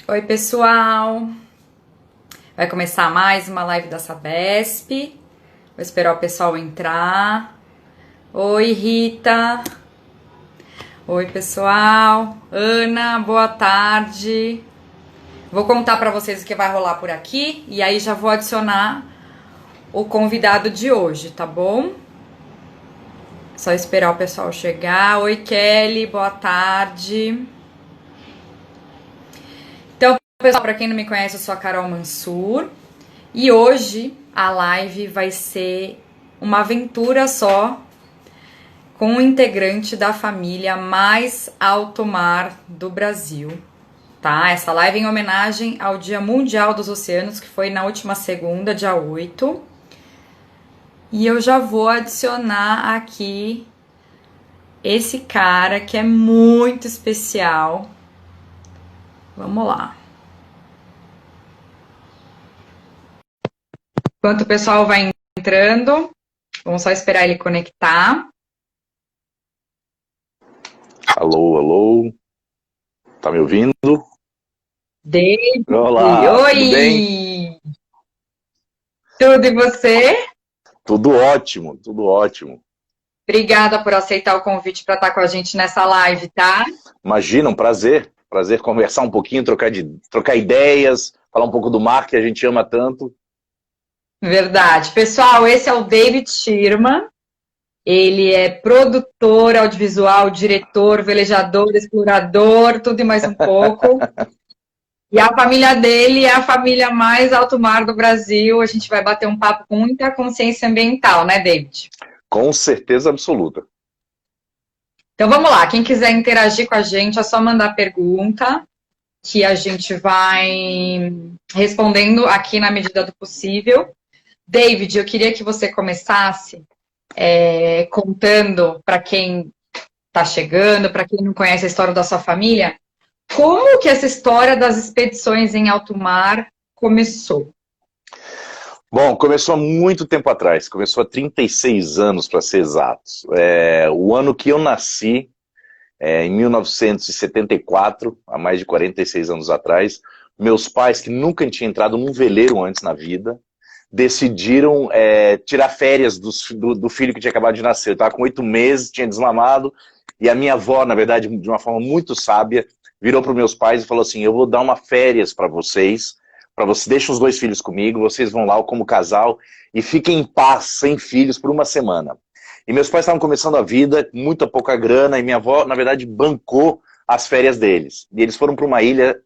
Oi, pessoal! Vai começar mais uma live da Sabesp. Vou esperar o pessoal entrar. Oi, Rita! Oi, pessoal! Ana, boa tarde! Vou contar para vocês o que vai rolar por aqui e aí já vou adicionar o convidado de hoje, tá bom? Só esperar o pessoal chegar. Oi, Kelly, boa tarde! Então, pessoal, para quem não me conhece, eu sou a Carol Mansur. E hoje a live vai ser uma aventura só com um integrante da família mais alto mar do Brasil, tá? Essa live é em homenagem ao Dia Mundial dos Oceanos, que foi na última segunda, dia 8. E eu já vou adicionar aqui esse cara que é muito especial. Vamos lá. Enquanto o pessoal vai entrando, vamos só esperar ele conectar. Alô, alô. Tá me ouvindo? David, Olá, tudo bem? oi! Tudo e você? Tudo ótimo, tudo ótimo. Obrigada por aceitar o convite para estar com a gente nessa live, tá? Imagina, um prazer. Prazer conversar um pouquinho, trocar ideias, falar um pouco do mar que a gente ama tanto. Verdade. Pessoal, esse é o David Schirman. Ele é produtor audiovisual, diretor, velejador, explorador, tudo e mais um pouco. E a família dele é a família mais alto mar do Brasil. A gente vai bater um papo com muita consciência ambiental, né, David? Com certeza absoluta. Então vamos lá, quem quiser interagir com a gente é só mandar pergunta, que a gente vai respondendo aqui na medida do possível. David, eu queria que você começasse contando para quem está chegando, para quem não conhece a história da sua família, como que essa história das expedições em alto mar começou? Bom, começou há muito tempo atrás, começou há 36 anos, para ser exatos. O ano que eu nasci, em 1974, há mais de 46 anos atrás, meus pais, que nunca tinham entrado num veleiro antes na vida, decidiram tirar férias do filho que tinha acabado de nascer. Eu estava com 8 meses, tinha desmamado, e a minha avó, na verdade, de uma forma muito sábia, virou para os meus pais e falou assim: eu vou dar uma férias para vocês, deixem os dois filhos comigo, vocês vão lá como casal e fiquem em paz, sem filhos, por uma semana. E meus pais estavam começando a vida, muita pouca grana, e minha avó, na verdade, bancou as férias deles. E eles foram para uma ilha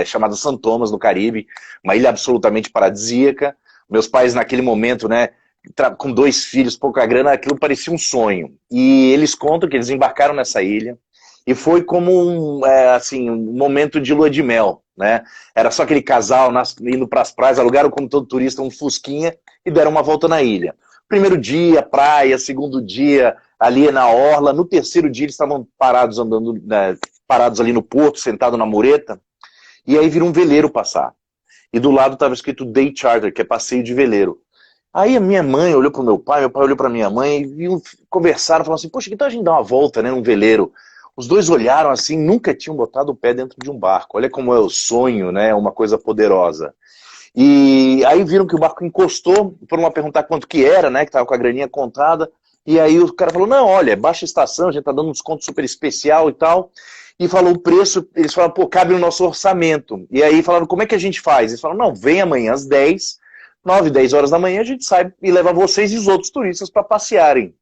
chamada São Tomás, no Caribe, uma ilha absolutamente paradisíaca. Meus pais, naquele momento, né, com dois filhos, pouca grana, aquilo parecia um sonho. E eles contam que eles embarcaram nessa ilha, e foi como um momento de lua de mel, né? Era só aquele casal indo para as praias, alugaram como todo turista um fusquinha e deram uma volta na ilha. Primeiro dia, praia, segundo dia, ali na orla. No terceiro dia, eles estavam parados andando, né, parados ali no porto, sentados na mureta, e aí viram um veleiro passar. E do lado estava escrito Day Charter, que é passeio de veleiro. Aí a minha mãe olhou para o meu pai olhou para minha mãe, e conversaram, falaram assim: poxa, que tal a gente dar uma volta, né, num veleiro? Os dois olharam assim, nunca tinham botado o pé dentro de um barco. Olha como é o sonho, né, uma coisa poderosa. E aí viram que o barco encostou, foram lá perguntar quanto que era, né, que estava com a graninha contada. E aí o cara falou: não, olha, baixa estação, a gente tá dando um desconto super especial e tal. E falou o preço, eles falaram: pô, cabe no nosso orçamento. E aí falaram: como é que a gente faz? Eles falaram: não, vem amanhã às 10, 9, 10 horas da manhã, a gente sai e leva vocês e os outros turistas para passearem.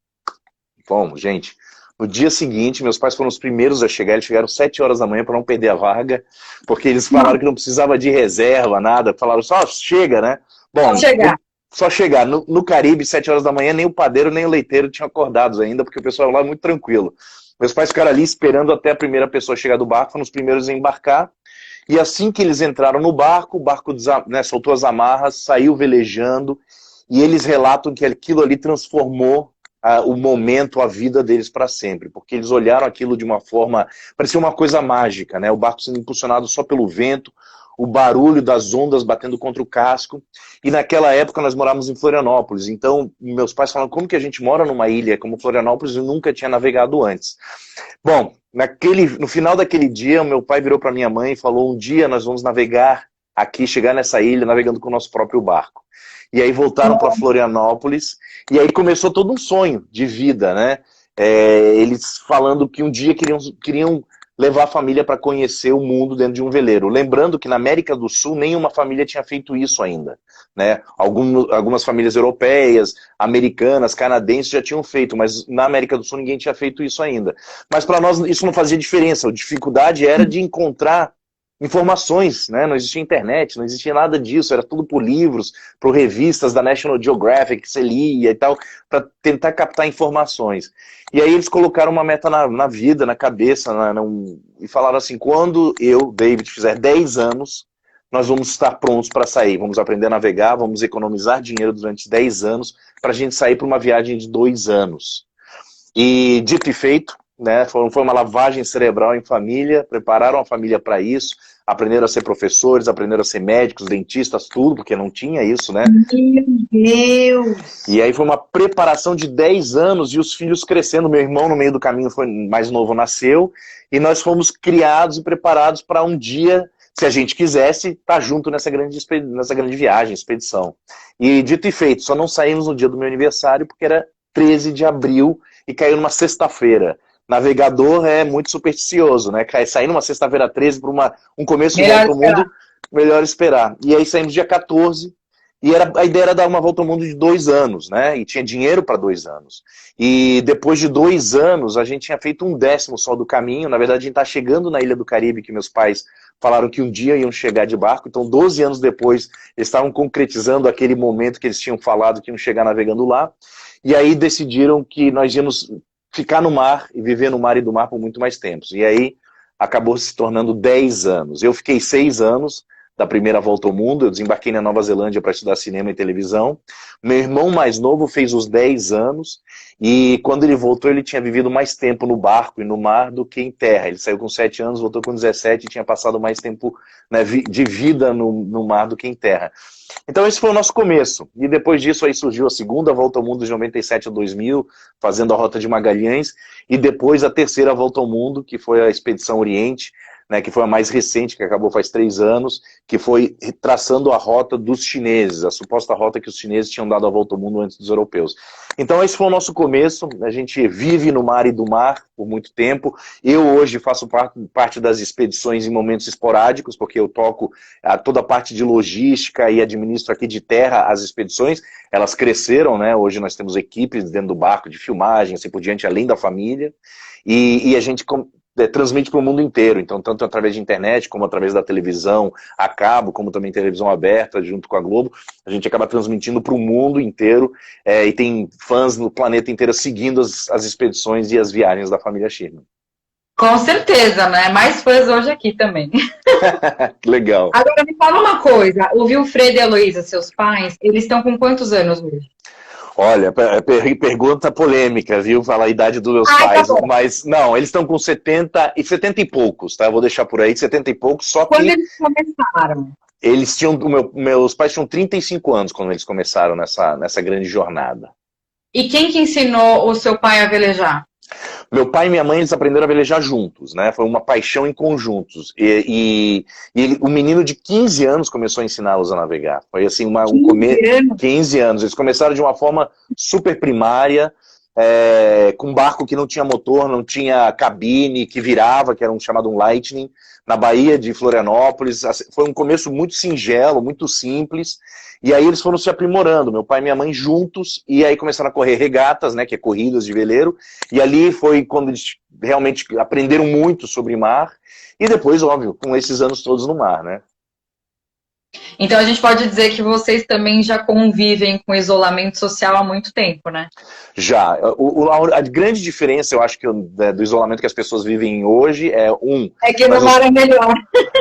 Fomos, gente. No dia seguinte, meus pais foram os primeiros a chegar, eles chegaram 7 horas da manhã para não perder a vaga, porque eles falaram que não precisava de reserva, nada, falaram só chega, né? Pode Bom, chegar. só chegar. No Caribe, 7 horas da manhã, nem o padeiro nem o leiteiro tinham acordados ainda, porque o pessoal lá é muito tranquilo. Meus pais ficaram ali esperando até a primeira pessoa chegar do barco, foram os primeiros a embarcar, e assim que eles entraram no barco, o barco, né, soltou as amarras, saiu velejando, e eles relatam que aquilo ali transformou o momento, a vida deles para sempre, porque eles olharam aquilo de uma forma, parecia uma coisa mágica, né? O barco sendo impulsionado só pelo vento, o barulho das ondas batendo contra o casco, e naquela época nós morávamos em Florianópolis, então meus pais falaram: como que a gente mora numa ilha como Florianópolis e nunca tinha navegado antes? Bom, No final daquele dia, o meu pai virou para minha mãe e falou: um dia nós vamos navegar aqui, chegar nessa ilha, navegando com o nosso próprio barco. E aí voltaram para Florianópolis, e aí começou todo um sonho de vida, né? Eles falando que um dia queriam levar a família para conhecer o mundo dentro de um veleiro. Lembrando que na América do Sul nenhuma família tinha feito isso ainda, né? Algumas famílias europeias, americanas, canadenses já tinham feito, mas na América do Sul ninguém tinha feito isso ainda. Mas para nós isso não fazia diferença, a dificuldade era de encontrar informações, né? Não existia internet, não existia nada disso, era tudo por livros, por revistas da National Geographic que você lia e tal, para tentar captar informações. E aí eles colocaram uma meta na vida, na cabeça, e falaram assim: quando eu, David, fizer 10 anos, nós vamos estar prontos para sair, vamos aprender a navegar, vamos economizar dinheiro durante 10 anos para a gente sair para uma viagem de 2 anos. E dito e feito, né, foi uma lavagem cerebral em família, prepararam a família para isso, aprenderam a ser professores, aprenderam a ser médicos, dentistas, tudo, porque não tinha isso, né? Meu Deus! E aí foi uma preparação de 10 anos e os filhos crescendo. Meu irmão no meio do caminho mais novo nasceu e nós fomos criados e preparados para um dia, se a gente quisesse, estar junto nessa grande viagem, expedição. E dito e feito, só não saímos no dia do meu aniversário porque era 13 de abril e caiu numa sexta-feira. Navegador é muito supersticioso, né? Sair numa sexta-feira 13 para um começo de volta ao mundo, melhor esperar. E aí saímos dia 14, e a ideia era dar uma volta ao mundo de 2 anos, né? E tinha dinheiro para 2 anos. E depois de 2 anos, a gente tinha feito 1/10 só do caminho. Na verdade, a gente está chegando na Ilha do Caribe, que meus pais falaram que um dia iam chegar de barco. Então, 12 anos depois, eles estavam concretizando aquele momento que eles tinham falado que iam chegar navegando lá. E aí decidiram que nós íamos ficar no mar e viver no mar e do mar por muito mais tempo. E aí acabou se tornando 10 anos. Eu fiquei 6 anos da primeira volta ao mundo, eu desembarquei na Nova Zelândia para estudar cinema e televisão. Meu irmão mais novo fez os 10 anos e quando ele voltou ele tinha vivido mais tempo no barco e no mar do que em terra. Ele saiu com 7 anos, voltou com 17 e tinha passado mais tempo, né, de vida no mar do que em terra. Então esse foi o nosso começo, e depois disso aí surgiu a segunda volta ao mundo de 97 a 2000, fazendo a Rota de Magalhães, e depois a terceira volta ao mundo, que foi a Expedição Oriente, né, que foi a mais recente, que acabou faz 3 anos, que foi traçando a rota dos chineses, a suposta rota que os chineses tinham dado a volta ao mundo antes dos europeus. Então esse foi o nosso começo, a gente vive no mar e do mar por muito tempo. Eu hoje faço parte das expedições em momentos esporádicos, porque eu toco toda a parte de logística e administro aqui de terra as expedições. Elas cresceram, né? Hoje nós temos equipes dentro do barco de filmagem, assim por diante, além da família, e a gente transmite para o mundo inteiro, então tanto através de internet, como através da televisão a cabo, como também televisão aberta junto com a Globo, a gente acaba transmitindo para o mundo inteiro, e tem fãs no planeta inteiro seguindo as expedições e as viagens da família Schirmer. Com certeza, né? Mais fãs hoje aqui também. Legal. Agora me fala uma coisa, o Wilfredo e a Heloísa, seus pais, eles estão com quantos anos hoje? Olha, pergunta polêmica, viu? Falar a idade dos meus pais, tá, mas não, eles estão com 70 e poucos, tá? Eu vou deixar por aí, 70 e poucos, só que... Quando eles começaram? Eles tinham, meus pais tinham 35 anos quando eles começaram nessa grande jornada. E quem que ensinou o seu pai a velejar? Meu pai e minha mãe, eles aprenderam a velejar juntos, né? Foi uma paixão em conjuntos. E o menino de 15 anos começou a ensiná-los a navegar. Foi assim, 15 anos. Eles começaram de uma forma super primária, com um barco que não tinha motor, não tinha cabine, que virava, que era chamado um Lightning, na Baía de Florianópolis. Foi um começo muito singelo, muito simples. E aí eles foram se aprimorando, meu pai e minha mãe juntos, e aí começaram a correr regatas, né, que é corridas de veleiro, e ali foi quando eles realmente aprenderam muito sobre mar, e depois, óbvio, com esses anos todos no mar, né. Então a gente pode dizer que vocês também já convivem com isolamento social há muito tempo, né? Já. A grande diferença, eu acho, do isolamento que as pessoas vivem hoje é que no mar é melhor.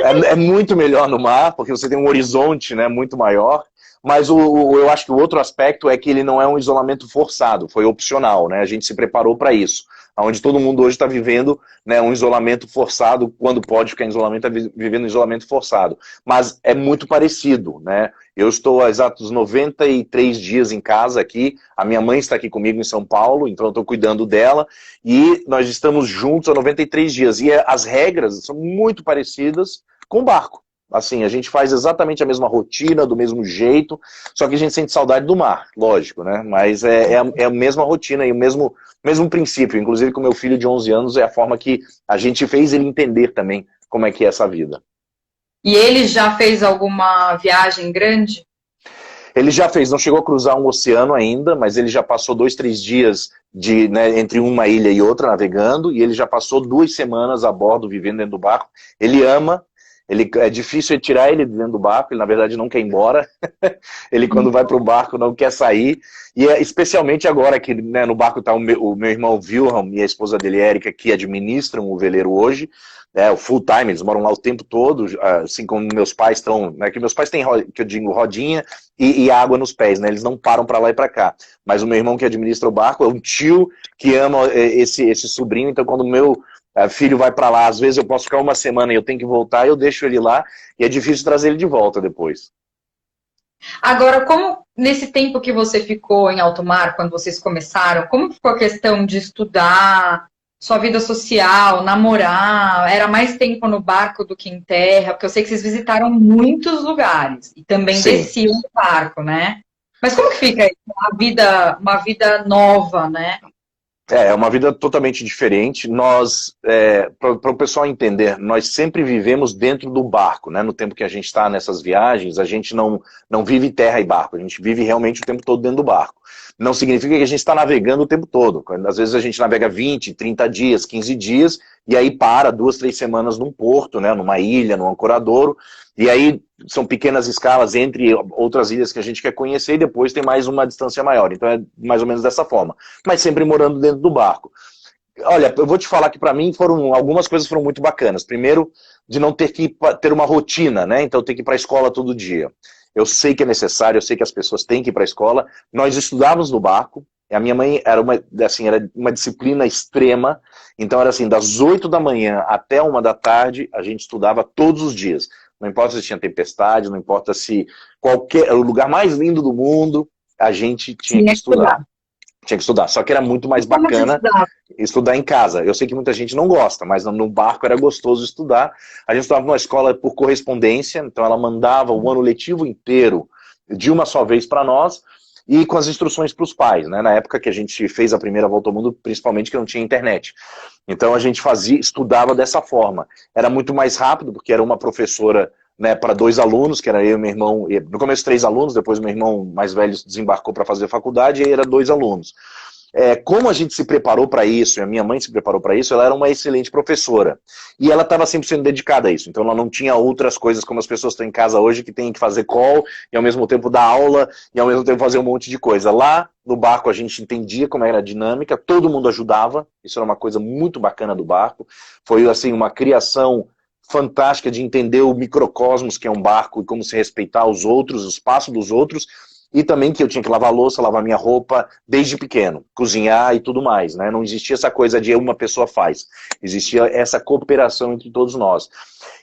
É muito melhor no mar, porque você tem um horizonte, né, muito maior. Mas eu acho que o outro aspecto é que ele não é um isolamento forçado, foi opcional, né? A gente se preparou para isso. Onde todo mundo hoje está vivendo, né, um isolamento forçado, quando pode ficar em isolamento, está vivendo um isolamento forçado. Mas é muito parecido, né? Eu estou há exatos 93 dias em casa aqui, a minha mãe está aqui comigo em São Paulo, então eu estou cuidando dela, e nós estamos juntos há 93 dias. E as regras são muito parecidas com o barco. Assim, a gente faz exatamente a mesma rotina, do mesmo jeito, só que a gente sente saudade do mar, lógico, né? Mas é a mesma rotina e o mesmo princípio. Inclusive com meu filho de 11 anos, é a forma que a gente fez ele entender também como é que é essa vida. E ele já fez alguma viagem grande? Ele já fez, não chegou a cruzar um oceano ainda, mas ele já passou 2, 3 dias né, entre uma ilha e outra navegando, e ele já passou 2 semanas a bordo, vivendo dentro do barco. Ele ama. É difícil tirar ele dentro do barco, ele na verdade não quer ir embora. Ele quando vai para o barco não quer sair. E especialmente agora que, né, no barco está o meu irmão Wilhelm e a esposa dele, Érica, que administram o veleiro hoje, o full time, eles moram lá o tempo todo, assim como meus pais estão, né, que meus pais têm, que eu digo, rodinha e água nos pés, né, eles não param para lá e para cá. Mas o meu irmão que administra o barco é um tio que ama esse sobrinho, então quando o meu filho vai para lá, às vezes eu posso ficar uma semana e eu tenho que voltar, eu deixo ele lá e é difícil trazer ele de volta depois. Agora, como nesse tempo que você ficou em alto mar, quando vocês começaram, como ficou a questão de estudar, sua vida social, namorar? Era mais tempo no barco do que em terra? Porque eu sei que vocês visitaram muitos lugares e também Sim. desciam no barco, né? Mas como que fica isso? Uma vida nova, né? É uma vida totalmente diferente. Nós, para o pessoal entender, nós sempre vivemos dentro do barco, né? No tempo que a gente está nessas viagens, a gente não vive terra e barco, a gente vive realmente o tempo todo dentro do barco. Não significa que a gente está navegando o tempo todo. Às vezes a gente navega 20, 30 dias, 15 dias, e aí para 2, 3 semanas num porto, né? Numa ilha, num ancoradouro, e aí são pequenas escalas entre outras ilhas que a gente quer conhecer e depois tem mais uma distância maior. Então é mais ou menos dessa forma. Mas sempre morando dentro do barco. Olha, eu vou te falar que para mim algumas coisas foram muito bacanas. Primeiro, de não ter que ter uma rotina, né? Então ter que ir para a escola todo dia. Eu sei que é necessário, eu sei que as pessoas têm que ir para a escola. Nós estudávamos no barco. A minha mãe era uma disciplina extrema. Então era assim, das 8 da manhã até 1 da tarde, a gente estudava todos os dias. Não importa se tinha tempestade, não importa se o lugar mais lindo do mundo, a gente tinha que estudar. Tinha que estudar. Só que era muito mais bacana estudar em casa. Eu sei que muita gente não gosta, mas no barco era gostoso estudar. A gente estudava numa escola por correspondência, então ela mandava o ano letivo inteiro de uma só vez para nós e com as instruções para os pais, né? Na época que a gente fez a primeira volta ao mundo, principalmente que não tinha internet. Então a gente estudava dessa forma. Era muito mais rápido, porque era uma professora, né, para 2 alunos, que era eu e meu irmão, no começo 3 alunos, depois meu irmão mais velho desembarcou para fazer faculdade, e aí era 2 alunos. Como a gente se preparou para isso, e a minha mãe se preparou para isso, ela era uma excelente professora. E ela estava sempre sendo dedicada a isso. Então ela não tinha outras coisas como as pessoas estão em casa hoje, que tem que fazer call, e ao mesmo tempo dar aula, e ao mesmo tempo fazer um monte de coisa. Lá no barco a gente entendia como era a dinâmica, todo mundo ajudava, isso era uma coisa muito bacana do barco. Foi assim uma criação fantástica de entender o microcosmos que é um barco e como se respeitar os outros, o espaço dos outros, e também que eu tinha que lavar louça, lavar minha roupa desde pequeno, cozinhar e tudo mais, né? Não existia essa coisa de uma pessoa faz, existia essa cooperação entre todos nós.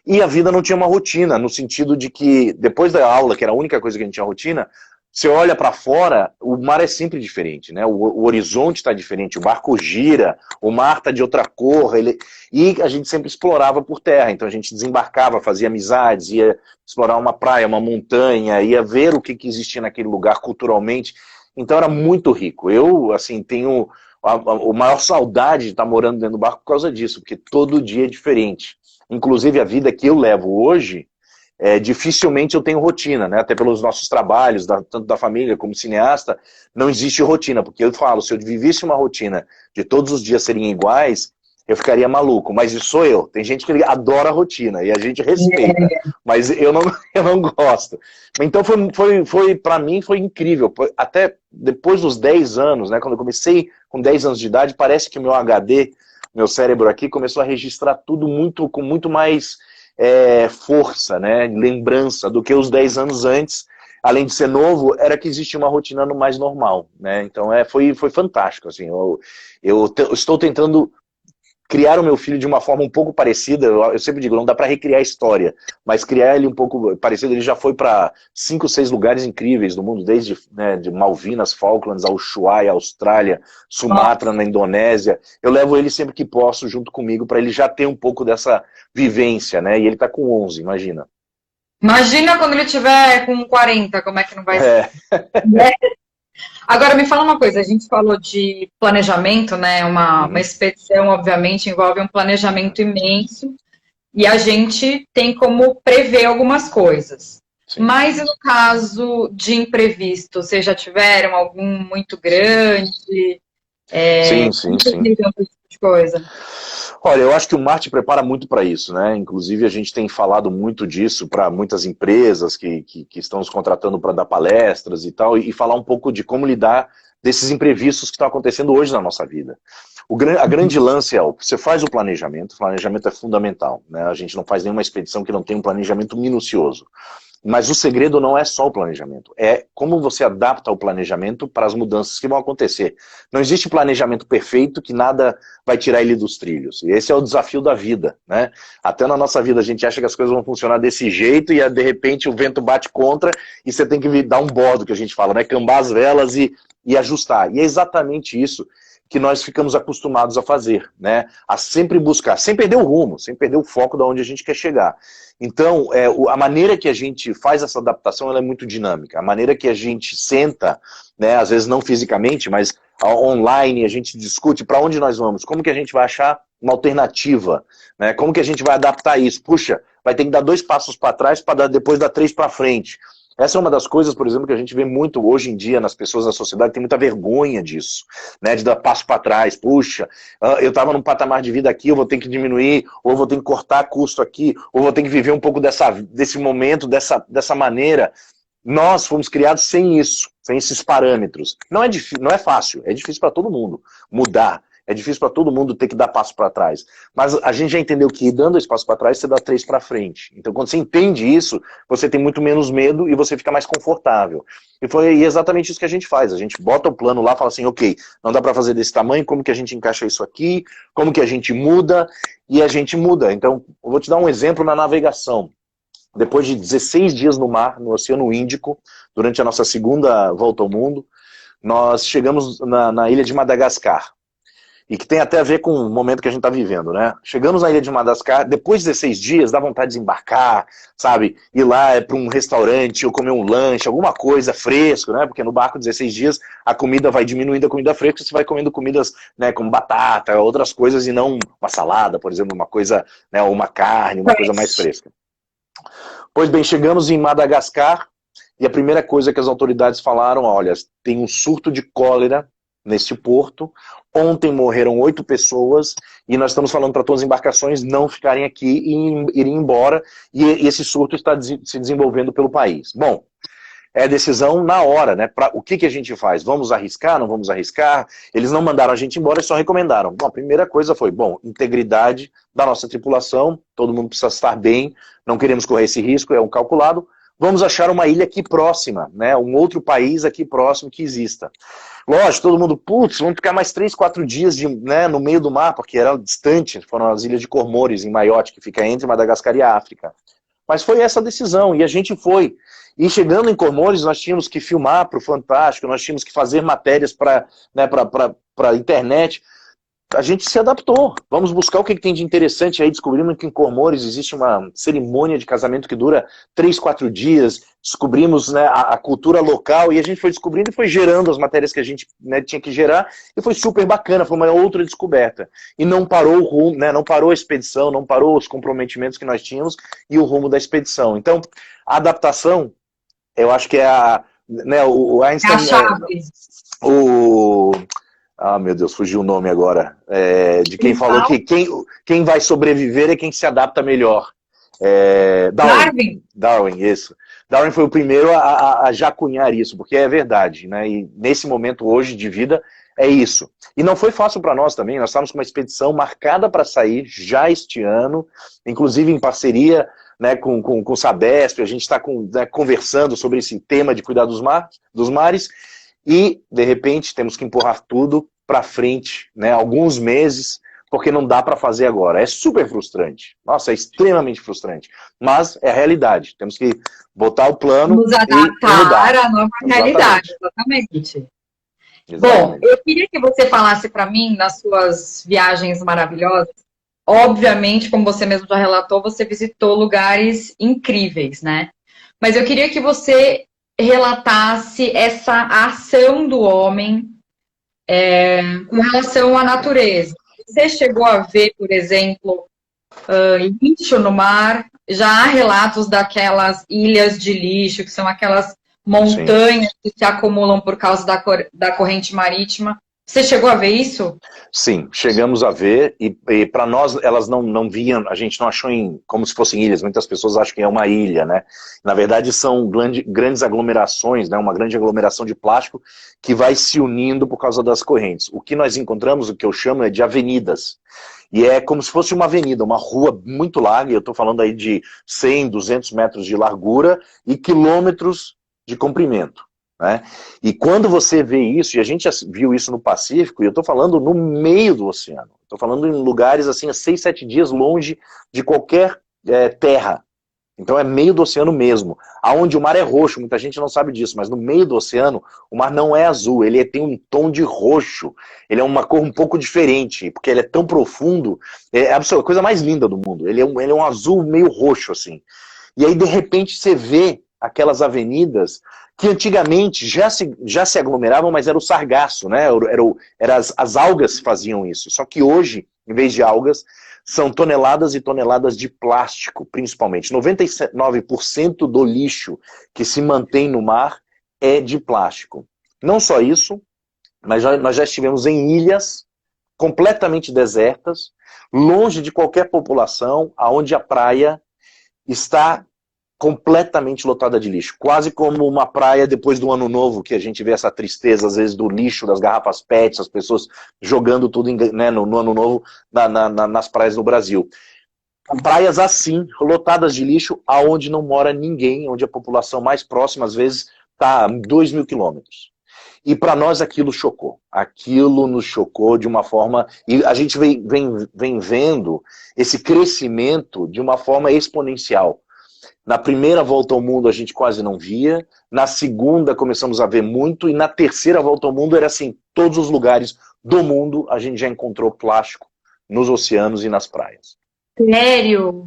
E a vida não tinha uma rotina, no sentido de que depois da aula, que era a única coisa que a gente tinha rotina, você olha para fora, o mar é sempre diferente, né? O horizonte está diferente, o barco gira, o mar está de outra cor, e a gente sempre explorava por terra, então a gente desembarcava, fazia amizades, ia explorar uma praia, uma montanha, ia ver o que existia naquele lugar culturalmente, então era muito rico. Eu, assim, tenho a maior saudade de estar morando dentro do barco por causa disso, porque todo dia é diferente. Inclusive a vida que eu levo hoje, dificilmente eu tenho rotina, né? Até pelos nossos trabalhos, tanto da família como cineasta, não existe rotina, porque eu falo, se eu vivesse uma rotina de todos os dias serem iguais, eu ficaria maluco, mas isso sou eu. Tem gente que adora a rotina e a gente respeita, mas eu não gosto. Então para mim foi incrível, até depois dos 10 anos, né? Quando eu comecei com 10 anos de idade, parece que o meu HD, meu cérebro aqui, começou a registrar tudo com muito mais força, né, lembrança do que os 10 anos antes, além de ser novo, era que existia uma rotina mais normal, né? Então foi fantástico, assim. Eu estou tentando criar o meu filho de uma forma um pouco parecida. Eu sempre digo, não dá para recriar a história, mas criar ele um pouco parecido. Ele já foi para 5, 6 lugares incríveis do mundo, desde, né, de Malvinas, Falklands, ao Ushuaia, Austrália, Sumatra, na Indonésia. Eu levo ele sempre que posso junto comigo para ele já ter um pouco dessa vivência, né? E ele está com 11, imagina. Imagina quando ele tiver com 40, como é que não vai ser? Agora, me fala uma coisa, a gente falou de planejamento, né? Uma expedição, obviamente, envolve um planejamento imenso e a gente tem como prever algumas coisas. Sim. Mas no caso de imprevisto, vocês já tiveram algum muito grande? Sim. De coisa? Olha, eu acho que o mar te prepara muito para isso, né? Inclusive a gente tem falado muito disso para muitas empresas que estão nos contratando para dar palestras e tal, e falar um pouco de como lidar desses imprevistos que estão acontecendo hoje na nossa vida. A grande lance é, você faz o planejamento é fundamental, né? A gente não faz nenhuma expedição que não tenha um planejamento minucioso. Mas o segredo não é só o planejamento, é como você adapta o planejamento para as mudanças que vão acontecer. Não existe planejamento perfeito que nada vai tirar ele dos trilhos. E esse é o desafio da vida, né? Até na nossa vida a gente acha que as coisas vão funcionar desse jeito e de repente o vento bate contra e você tem que dar um bordo, que a gente fala, né? Cambar as velas e ajustar. E é exatamente isso que nós ficamos acostumados a fazer, né? A sempre buscar, sem perder o rumo, sem perder o foco de onde a gente quer chegar. Então, a maneira que a gente faz essa adaptação ela é muito dinâmica. A maneira que a gente senta, né, às vezes não fisicamente, mas online, a gente discute para onde nós vamos, como que a gente vai achar uma alternativa, né? Como que a gente vai adaptar isso. Puxa, vai ter que dar 2 passos para trás para depois dar 3 para frente. Essa é uma das coisas, por exemplo, que a gente vê muito hoje em dia nas pessoas da sociedade, tem muita vergonha disso, né, de dar passo para trás. Puxa, eu estava num patamar de vida aqui, eu vou ter que diminuir, ou vou ter que cortar custo aqui, ou vou ter que viver um pouco desse momento, dessa maneira. Nós fomos criados sem isso, sem esses parâmetros. Não é fácil, é difícil para todo mundo mudar. É difícil para todo mundo ter que dar passo para trás. Mas a gente já entendeu que dando esse passo para trás, você dá 3 para frente. Então, quando você entende isso, você tem muito menos medo e você fica mais confortável. E foi exatamente isso que a gente faz. A gente bota o plano lá e fala assim, ok, não dá para fazer desse tamanho, como que a gente encaixa isso aqui, como que a gente muda, e a gente muda. Então, eu vou te dar um exemplo na navegação. Depois de 16 dias no mar, no Oceano Índico, durante a nossa segunda volta ao mundo, nós chegamos na ilha de Madagascar. E que tem até a ver com o momento que a gente está vivendo, né? Chegamos na ilha de Madagascar, depois de 16 dias, dá vontade de desembarcar, sabe? Ir lá para um restaurante ou comer um lanche, alguma coisa fresco, né? Porque no barco, 16 dias, a comida vai diminuindo, a comida fresca, você vai comendo comidas, né, como batata, outras coisas, e não uma salada, por exemplo, uma coisa, né, uma carne, uma coisa mais fresca. Pois bem, chegamos em Madagascar, e a primeira coisa que as autoridades falaram, olha, tem um surto de cólera neste porto. Ontem morreram 8 pessoas e nós estamos falando para todas as embarcações não ficarem aqui e irem embora, e esse surto está se desenvolvendo pelo país. Bom, é decisão na hora, né? O que a gente faz? Vamos arriscar, não vamos arriscar? Eles não mandaram a gente embora, eles só recomendaram. Bom, a primeira coisa foi, integridade da nossa tripulação, todo mundo precisa estar bem, não queremos correr esse risco, é um calculado. Vamos achar uma ilha aqui próxima, né? Um outro país aqui próximo que exista. Lógico, todo mundo, vamos ficar mais 3, 4 dias né, no meio do mar, porque era distante, foram as ilhas de Comores, em Maiote, que fica entre Madagascar e a África. Mas foi essa a decisão, e a gente foi. E chegando em Comores, nós tínhamos que filmar para o Fantástico, nós tínhamos que fazer matérias para, né, a internet. A gente se adaptou. Vamos buscar o que tem de interessante aí. Descobrimos que em Comores existe uma cerimônia de casamento que dura 3, 4 dias. Descobrimos, né, a cultura local e a gente foi descobrindo e foi gerando as matérias que a gente, né, tinha que gerar e foi super bacana, foi uma outra descoberta. E não parou o rumo, né, não parou a expedição, não parou os comprometimentos que nós tínhamos e o rumo da expedição. Então, a adaptação, eu acho que é né, o Einstein... É a chave. Meu Deus, fugiu o nome agora. De quem falou que quem vai sobreviver é quem se adapta melhor. Darwin, isso. Darwin foi o primeiro a já cunhar isso, porque é verdade, né? E nesse momento hoje de vida, É isso. E não foi fácil para nós também, nós estávamos com uma expedição marcada para sair já este ano, inclusive em parceria, né, com o Sabesp, a gente está né, conversando sobre esse tema de cuidar dos mares, e, de repente, temos que empurrar tudo para frente, né, alguns meses, porque não dá para fazer agora. É super frustrante. Nossa, é extremamente frustrante. Mas é a realidade. Temos que botar o plano Nos e adaptar mudar. à nova realidade, exatamente. Bom, Exatamente. eu queria que você falasse para mim, nas suas viagens maravilhosas, obviamente, como você mesmo já relatou, você visitou lugares incríveis, né? Mas eu queria que você relatasse essa ação do homem com relação à natureza. Você chegou a ver, por exemplo, lixo no mar? Já há relatos daquelas ilhas de lixo, que são aquelas montanhas que se acumulam por causa da corrente marítima. Você chegou a ver isso? Sim, chegamos a ver, e para nós elas não viam, a gente não achou como se fossem ilhas, muitas pessoas acham que é uma ilha, né? Na verdade são grandes aglomerações, né? Uma grande aglomeração de plástico que vai se unindo por causa das correntes. O que nós encontramos, o que eu chamo é de avenidas, e é como se fosse uma avenida, uma rua muito larga, eu estou falando aí de 100, 200 metros de largura e quilômetros de comprimento. Né? E quando você vê isso, e a gente viu isso no Pacífico, e eu estou falando no meio do oceano, estou falando em lugares assim, a 6, 7 dias longe de qualquer terra. Então é meio do oceano mesmo, aonde o mar é roxo, muita gente não sabe disso, mas no meio do oceano o mar não é azul, ele tem um tom de roxo, ele é uma cor um pouco diferente, porque ele é tão profundo, é a coisa mais linda do mundo, ele é um azul meio roxo assim. E aí de repente você vê aquelas avenidas que antigamente já se aglomeravam, mas era o sargaço, né? As algas faziam isso. Só que hoje, em vez de algas, são toneladas e toneladas de plástico, principalmente. 99% do lixo que se mantém no mar é de plástico. Não só isso, mas nós já estivemos em ilhas completamente desertas, longe de qualquer população, aonde a praia está completamente lotada de lixo, quase como uma praia depois do ano novo, que a gente vê essa tristeza às vezes do lixo, das garrafas PET, as pessoas jogando tudo né, no ano novo nas praias do Brasil. Praias assim, lotadas de lixo, aonde não mora ninguém, onde a população mais próxima às vezes está a 2.000 quilômetros. E para nós aquilo chocou. Aquilo nos chocou de uma forma... E a gente vem vendo esse crescimento de uma forma exponencial. Na primeira volta ao mundo a gente quase não via, na segunda começamos a ver muito, e na terceira volta ao mundo era assim, todos os lugares do mundo a gente já encontrou plástico nos oceanos e nas praias. Sério?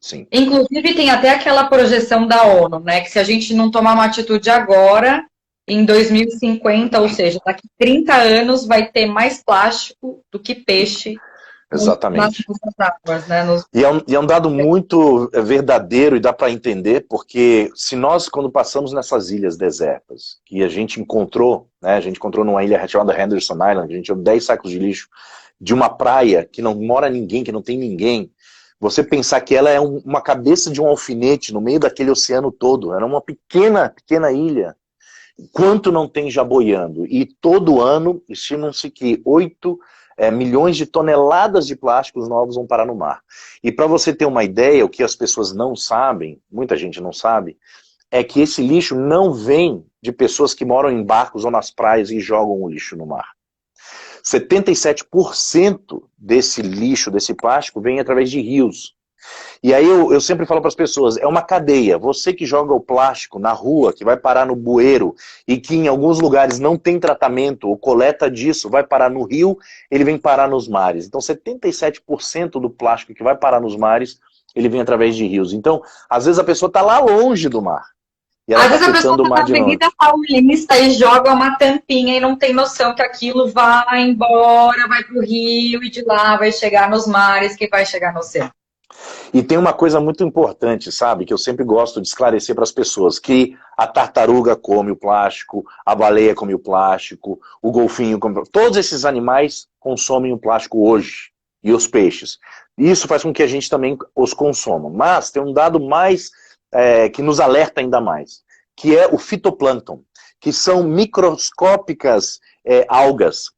Sim. Inclusive tem até aquela projeção da ONU, né, que se a gente não tomar uma atitude agora, em 2050, ou seja, daqui 30 anos vai ter mais plástico do que peixe. Exatamente. Nas águas, né? E é um dado muito verdadeiro e dá para entender, porque se nós, quando passamos nessas ilhas desertas, que a gente encontrou, né, a gente encontrou numa ilha chamada Henderson Island, a gente tirou 10 sacos de lixo de uma praia que não mora ninguém, que não tem ninguém, você pensar que ela é uma cabeça de um alfinete no meio daquele oceano todo, era uma pequena ilha, quanto não tem já boiando? E todo ano, estimam-se que 8 milhões de toneladas de plásticos novos vão parar no mar. E para você ter uma ideia, o que as pessoas não sabem, muita gente não sabe, é que esse lixo não vem de pessoas que moram em barcos ou nas praias e jogam o lixo no mar. 77% desse lixo, desse plástico, vem através de rios. E aí eu sempre falo para as pessoas, é uma cadeia. Você que joga o plástico na rua, que vai parar no bueiro, e que em alguns lugares não tem tratamento ou coleta disso, vai parar no rio, ele vem parar nos mares. Então 77% do plástico que vai parar nos mares, ele vem através de rios. Então, às vezes a pessoa está lá longe do mar. E ela às vezes a pessoa está na Avenida Paulista e joga uma tampinha e não tem noção que aquilo vai embora, vai para o rio e de lá vai chegar nos mares, que vai chegar no oceano. E tem uma coisa muito importante, sabe, que eu sempre gosto de esclarecer para as pessoas, que a tartaruga come o plástico, a baleia come o plástico, o golfinho come o plástico. Todos esses animais consomem o plástico hoje, e os peixes. Isso faz com que a gente também os consuma. Mas tem um dado mais que nos alerta ainda mais, que é o fitoplâncton, que são microscópicas algas,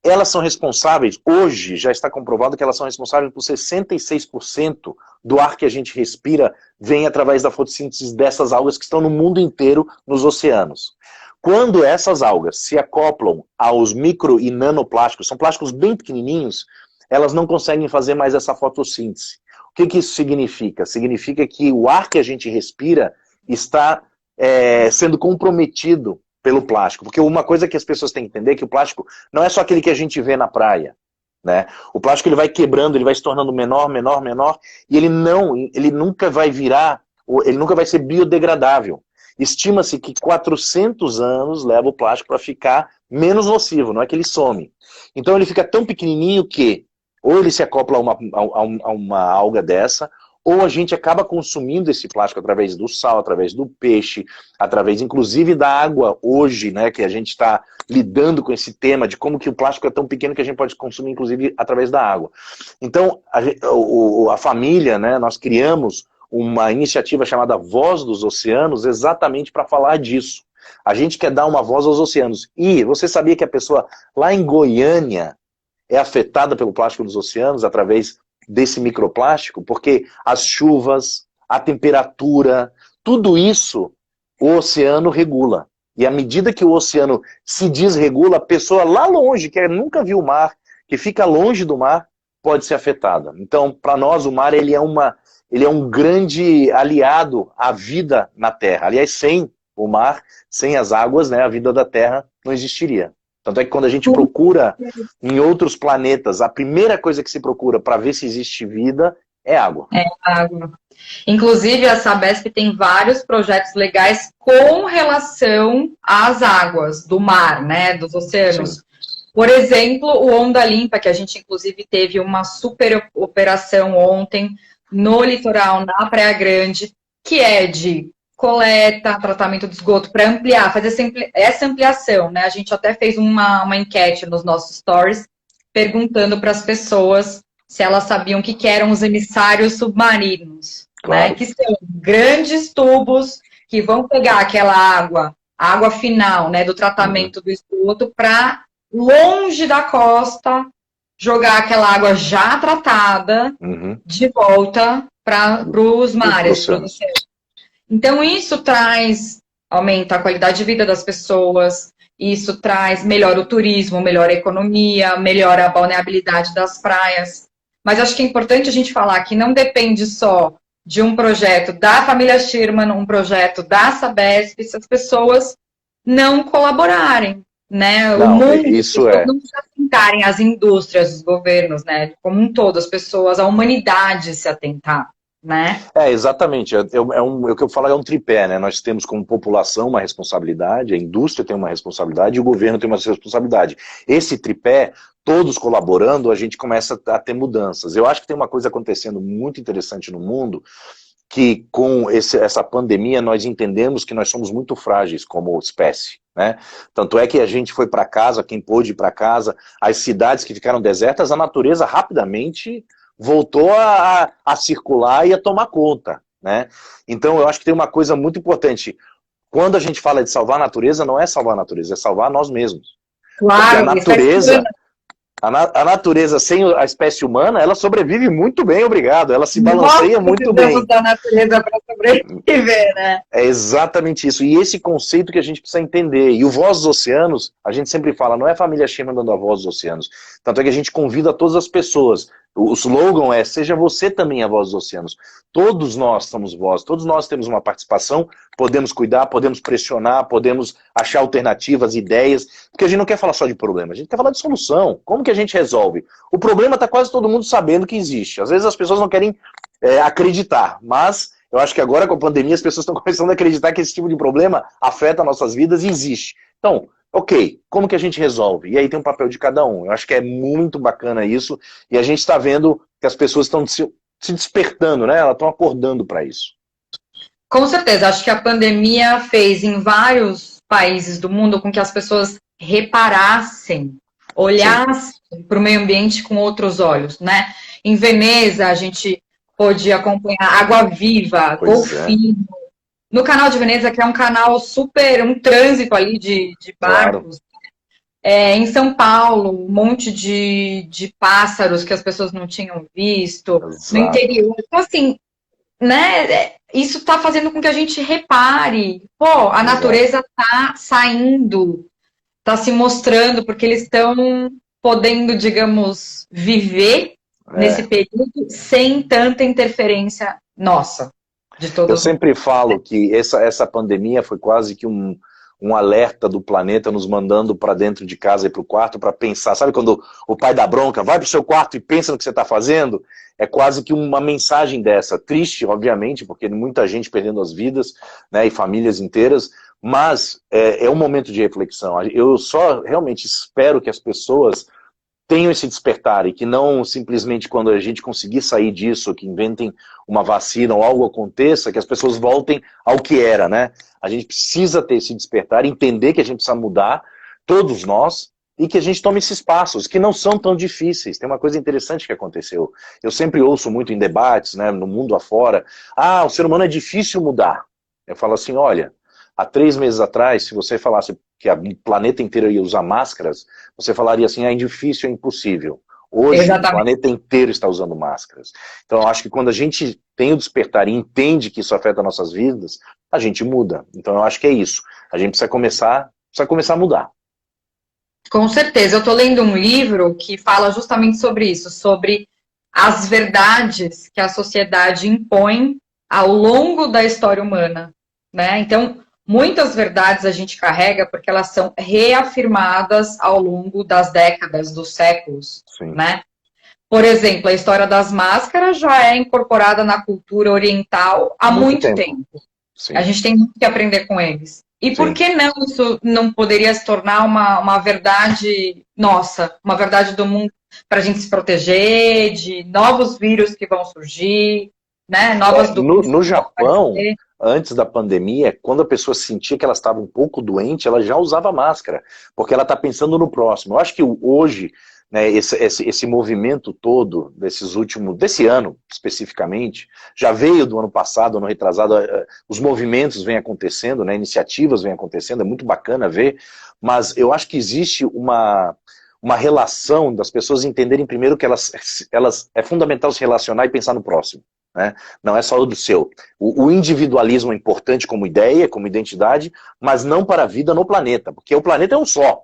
elas são responsáveis, hoje já está comprovado que elas são responsáveis por 66% do ar que a gente respira vem através da fotossíntese dessas algas que estão no mundo inteiro, nos oceanos. Quando essas algas se acoplam aos micro e nanoplásticos, são plásticos bem pequenininhos, elas não conseguem fazer mais essa fotossíntese. O que isso significa? Significa que o ar que a gente respira está sendo comprometido pelo plástico. Porque uma coisa que as pessoas têm que entender é que o plástico não é só aquele que a gente vê na praia, né? O plástico ele vai quebrando, ele vai se tornando menor, menor, menor, e ele nunca vai virar, ele nunca vai ser biodegradável. Estima-se que 400 anos leva o plástico para ficar menos nocivo, não é que ele some. Então ele fica tão pequenininho que ou ele se acopla a uma alga dessa, ou a gente acaba consumindo esse plástico através do sal, através do peixe, através inclusive da água hoje, né, que a gente está lidando com esse tema de como que o plástico é tão pequeno que a gente pode consumir inclusive através da água. Então a família, né, nós criamos uma iniciativa chamada Voz dos Oceanos exatamente para falar disso. A gente quer dar uma voz aos oceanos. E você sabia que a pessoa lá em Goiânia é afetada pelo plástico dos oceanos através desse microplástico? Porque as chuvas, a temperatura, tudo isso o oceano regula. E à medida que o oceano se desregula, a pessoa lá longe, que nunca viu o mar, que fica longe do mar, pode ser afetada. Então, para nós, o mar ele é um grande aliado à vida na Terra. Aliás, sem o mar, sem as águas, né, a vida da Terra não existiria. Tanto é que quando a gente procura em outros planetas, a primeira coisa que se procura para ver se existe vida é água. É água. Inclusive, a Sabesp tem vários projetos legais com relação às águas do mar, né, dos oceanos. Sim. Por exemplo, o Onda Limpa, que a gente inclusive teve uma super operação ontem no litoral, na Praia Grande, que é de coleta, tratamento de esgoto, para ampliar, fazer essa ampliação, né? A gente até fez uma enquete nos nossos stories, perguntando para as pessoas se elas sabiam o que eram os emissários submarinos, claro, né? Que são grandes tubos que vão pegar aquela água, a água final, né, do tratamento do esgoto, para longe da costa, jogar aquela água já tratada de volta para os mares, para os oceanos. Então, isso aumenta a qualidade de vida das pessoas, isso melhora o turismo, melhora a economia, melhora a balneabilidade das praias. Mas acho que é importante a gente falar que não depende só de um projeto da família Schirman, um projeto da Sabesp, se as pessoas não colaborarem, né? Não, o mundo, isso não se atentarem às indústrias, os governos, né? Como um todo, as pessoas, a humanidade se atentar. Né? Exatamente. O que eu falo é um tripé, né? Nós temos como população uma responsabilidade, a indústria tem uma responsabilidade e o governo tem uma responsabilidade. Esse tripé, todos colaborando, a gente começa a ter mudanças. Eu acho que tem uma coisa acontecendo muito interessante no mundo, que com essa pandemia nós entendemos que nós somos muito frágeis como espécie, né? Tanto é que a gente foi para casa, quem pôde ir para casa, as cidades que ficaram desertas, a natureza rapidamente voltou a circular e a tomar conta, né? Então eu acho que tem uma coisa muito importante. Quando a gente fala de salvar a natureza, não é salvar a natureza, é salvar nós mesmos. Claro, porque a natureza sem a espécie humana, ela sobrevive muito bem, obrigado. Ela se balanceia muito bem. Da natureza para sobreviver, né? É exatamente isso. E esse conceito que a gente precisa entender. E o Voz dos Oceanos, a gente sempre fala, não é a família Schirman dando a voz dos oceanos. Tanto é que a gente convida todas as pessoas. O slogan é, seja você também a voz dos oceanos. Todos nós somos voz, todos nós temos uma participação, podemos cuidar, podemos pressionar, podemos achar alternativas, ideias, porque a gente não quer falar só de problema, a gente quer falar de solução. Como que a gente resolve? O problema está quase todo mundo sabendo que existe. Às vezes as pessoas não querem acreditar, mas eu acho que agora com a pandemia as pessoas estão começando a acreditar que esse tipo de problema afeta nossas vidas e existe. Então, ok, como que a gente resolve? E aí tem um papel de cada um. Eu acho que é muito bacana isso. E a gente está vendo que as pessoas estão se despertando, né? Elas estão acordando para isso. Com certeza. Acho que a pandemia fez em vários países do mundo com que as pessoas reparassem, olhassem para o meio ambiente com outros olhos, né? Em Veneza, a gente pôde acompanhar Água Viva, golfinho. No canal de Veneza, que é um canal super, um trânsito ali de barcos. Claro. Em São Paulo, um monte de pássaros que as pessoas não tinham visto, no Exato. interior. Então, assim, né, isso está fazendo com que a gente repare, pô, a Exato. natureza está saindo, está se mostrando, porque eles estão podendo, digamos, viver nesse É. período sem tanta interferência nossa, de Eu todos nós. sempre falo que essa pandemia foi quase que um alerta do planeta nos mandando para dentro de casa e para o quarto para pensar. Sabe quando o pai dá bronca, vai para o seu quarto e pensa no que você está fazendo? É quase que uma mensagem dessa. Triste, obviamente, porque muita gente perdendo as vidas, né, e famílias inteiras, mas é um momento de reflexão. Eu só realmente espero que as pessoas tenham esse despertar e que não simplesmente quando a gente conseguir sair disso, que inventem uma vacina ou algo aconteça, que as pessoas voltem ao que era, né? A gente precisa ter esse despertar, entender que a gente precisa mudar, todos nós, e que a gente tome esses passos, que não são tão difíceis. Tem uma coisa interessante que aconteceu. Eu sempre ouço muito em debates, né, no mundo afora, o ser humano é difícil mudar. Eu falo assim, olha, há 3 meses atrás, se você falasse que o planeta inteiro ia usar máscaras, você falaria assim, é difícil, é impossível. Hoje, o Exatamente. planeta inteiro está usando máscaras. Então, eu acho que quando a gente tem o despertar e entende que isso afeta nossas vidas, a gente muda. Então, eu acho que é isso. A gente precisa começar a mudar. Com certeza. Eu estou lendo um livro que fala justamente sobre isso, sobre as verdades que a sociedade impõe ao longo da história humana, né? Então, muitas verdades a gente carrega porque elas são reafirmadas ao longo das décadas, dos séculos, Sim. né? Por exemplo, a história das máscaras já é incorporada na cultura oriental há Há muito muito tempo. tempo. A Sim. gente tem muito que aprender com eles. E por Sim. que não isso não poderia se tornar uma verdade nossa, uma verdade do mundo para a gente se proteger de novos vírus que vão surgir, né? Novas doenças No que vão Japão, aparecer. antes da pandemia, quando a pessoa sentia que ela estava um pouco doente, ela já usava máscara, porque ela está pensando no próximo. Eu acho que hoje, né, esse movimento todo, desse ano especificamente, já veio do ano passado, ano retrasado, os movimentos vêm acontecendo, né, iniciativas vêm acontecendo, é muito bacana ver, mas eu acho que existe uma relação das pessoas entenderem primeiro que é fundamental se relacionar e pensar no próximo. Né? Não é só o do seu. O individualismo é importante como ideia, como identidade, mas não para a vida no planeta, porque o planeta é um só.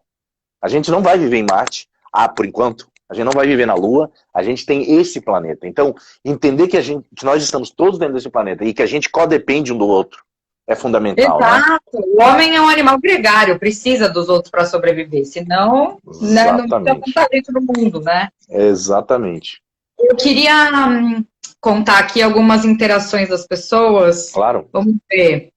A gente não vai viver em Marte, por enquanto. A gente não vai viver na Lua, a gente tem esse planeta. Então, entender que nós estamos todos dentro desse planeta e que a gente codepende um do outro é fundamental, né? Exato. O homem é um animal gregário, precisa dos outros para sobreviver, senão, né, não precisa Exatamente. estar dentro do mundo, né? Exatamente. Eu queria contar aqui algumas interações das pessoas. Claro. Vamos ver.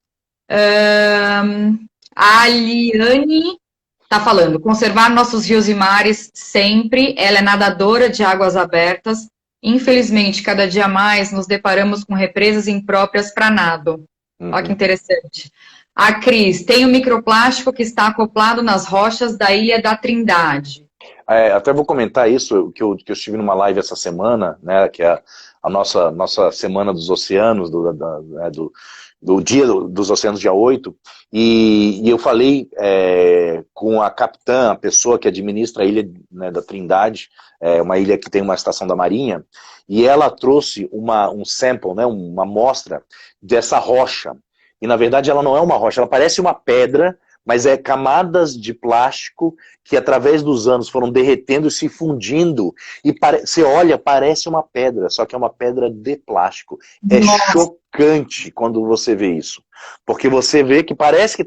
A Aliane está falando, conservar nossos rios e mares sempre. Ela é nadadora de águas abertas. Infelizmente, cada dia mais nos deparamos com represas impróprias para nado. Olha que interessante. A Cris, tem o microplástico que está acoplado nas rochas da Ilha da Trindade. Até vou comentar isso, que eu estive numa live essa semana, né, que é a nossa Semana dos Oceanos, do Dia dos Oceanos, dia 8, e eu falei com a capitã, a pessoa que administra a Ilha, né, da Trindade, uma ilha que tem uma estação da Marinha, e ela trouxe um sample, né, uma amostra dessa rocha. E na verdade ela não é uma rocha, ela parece uma pedra, mas é camadas de plástico que através dos anos foram derretendo e se fundindo, e você olha, parece uma pedra, só que é uma pedra de plástico. É Nossa, chocante quando você vê isso, porque você vê que parece que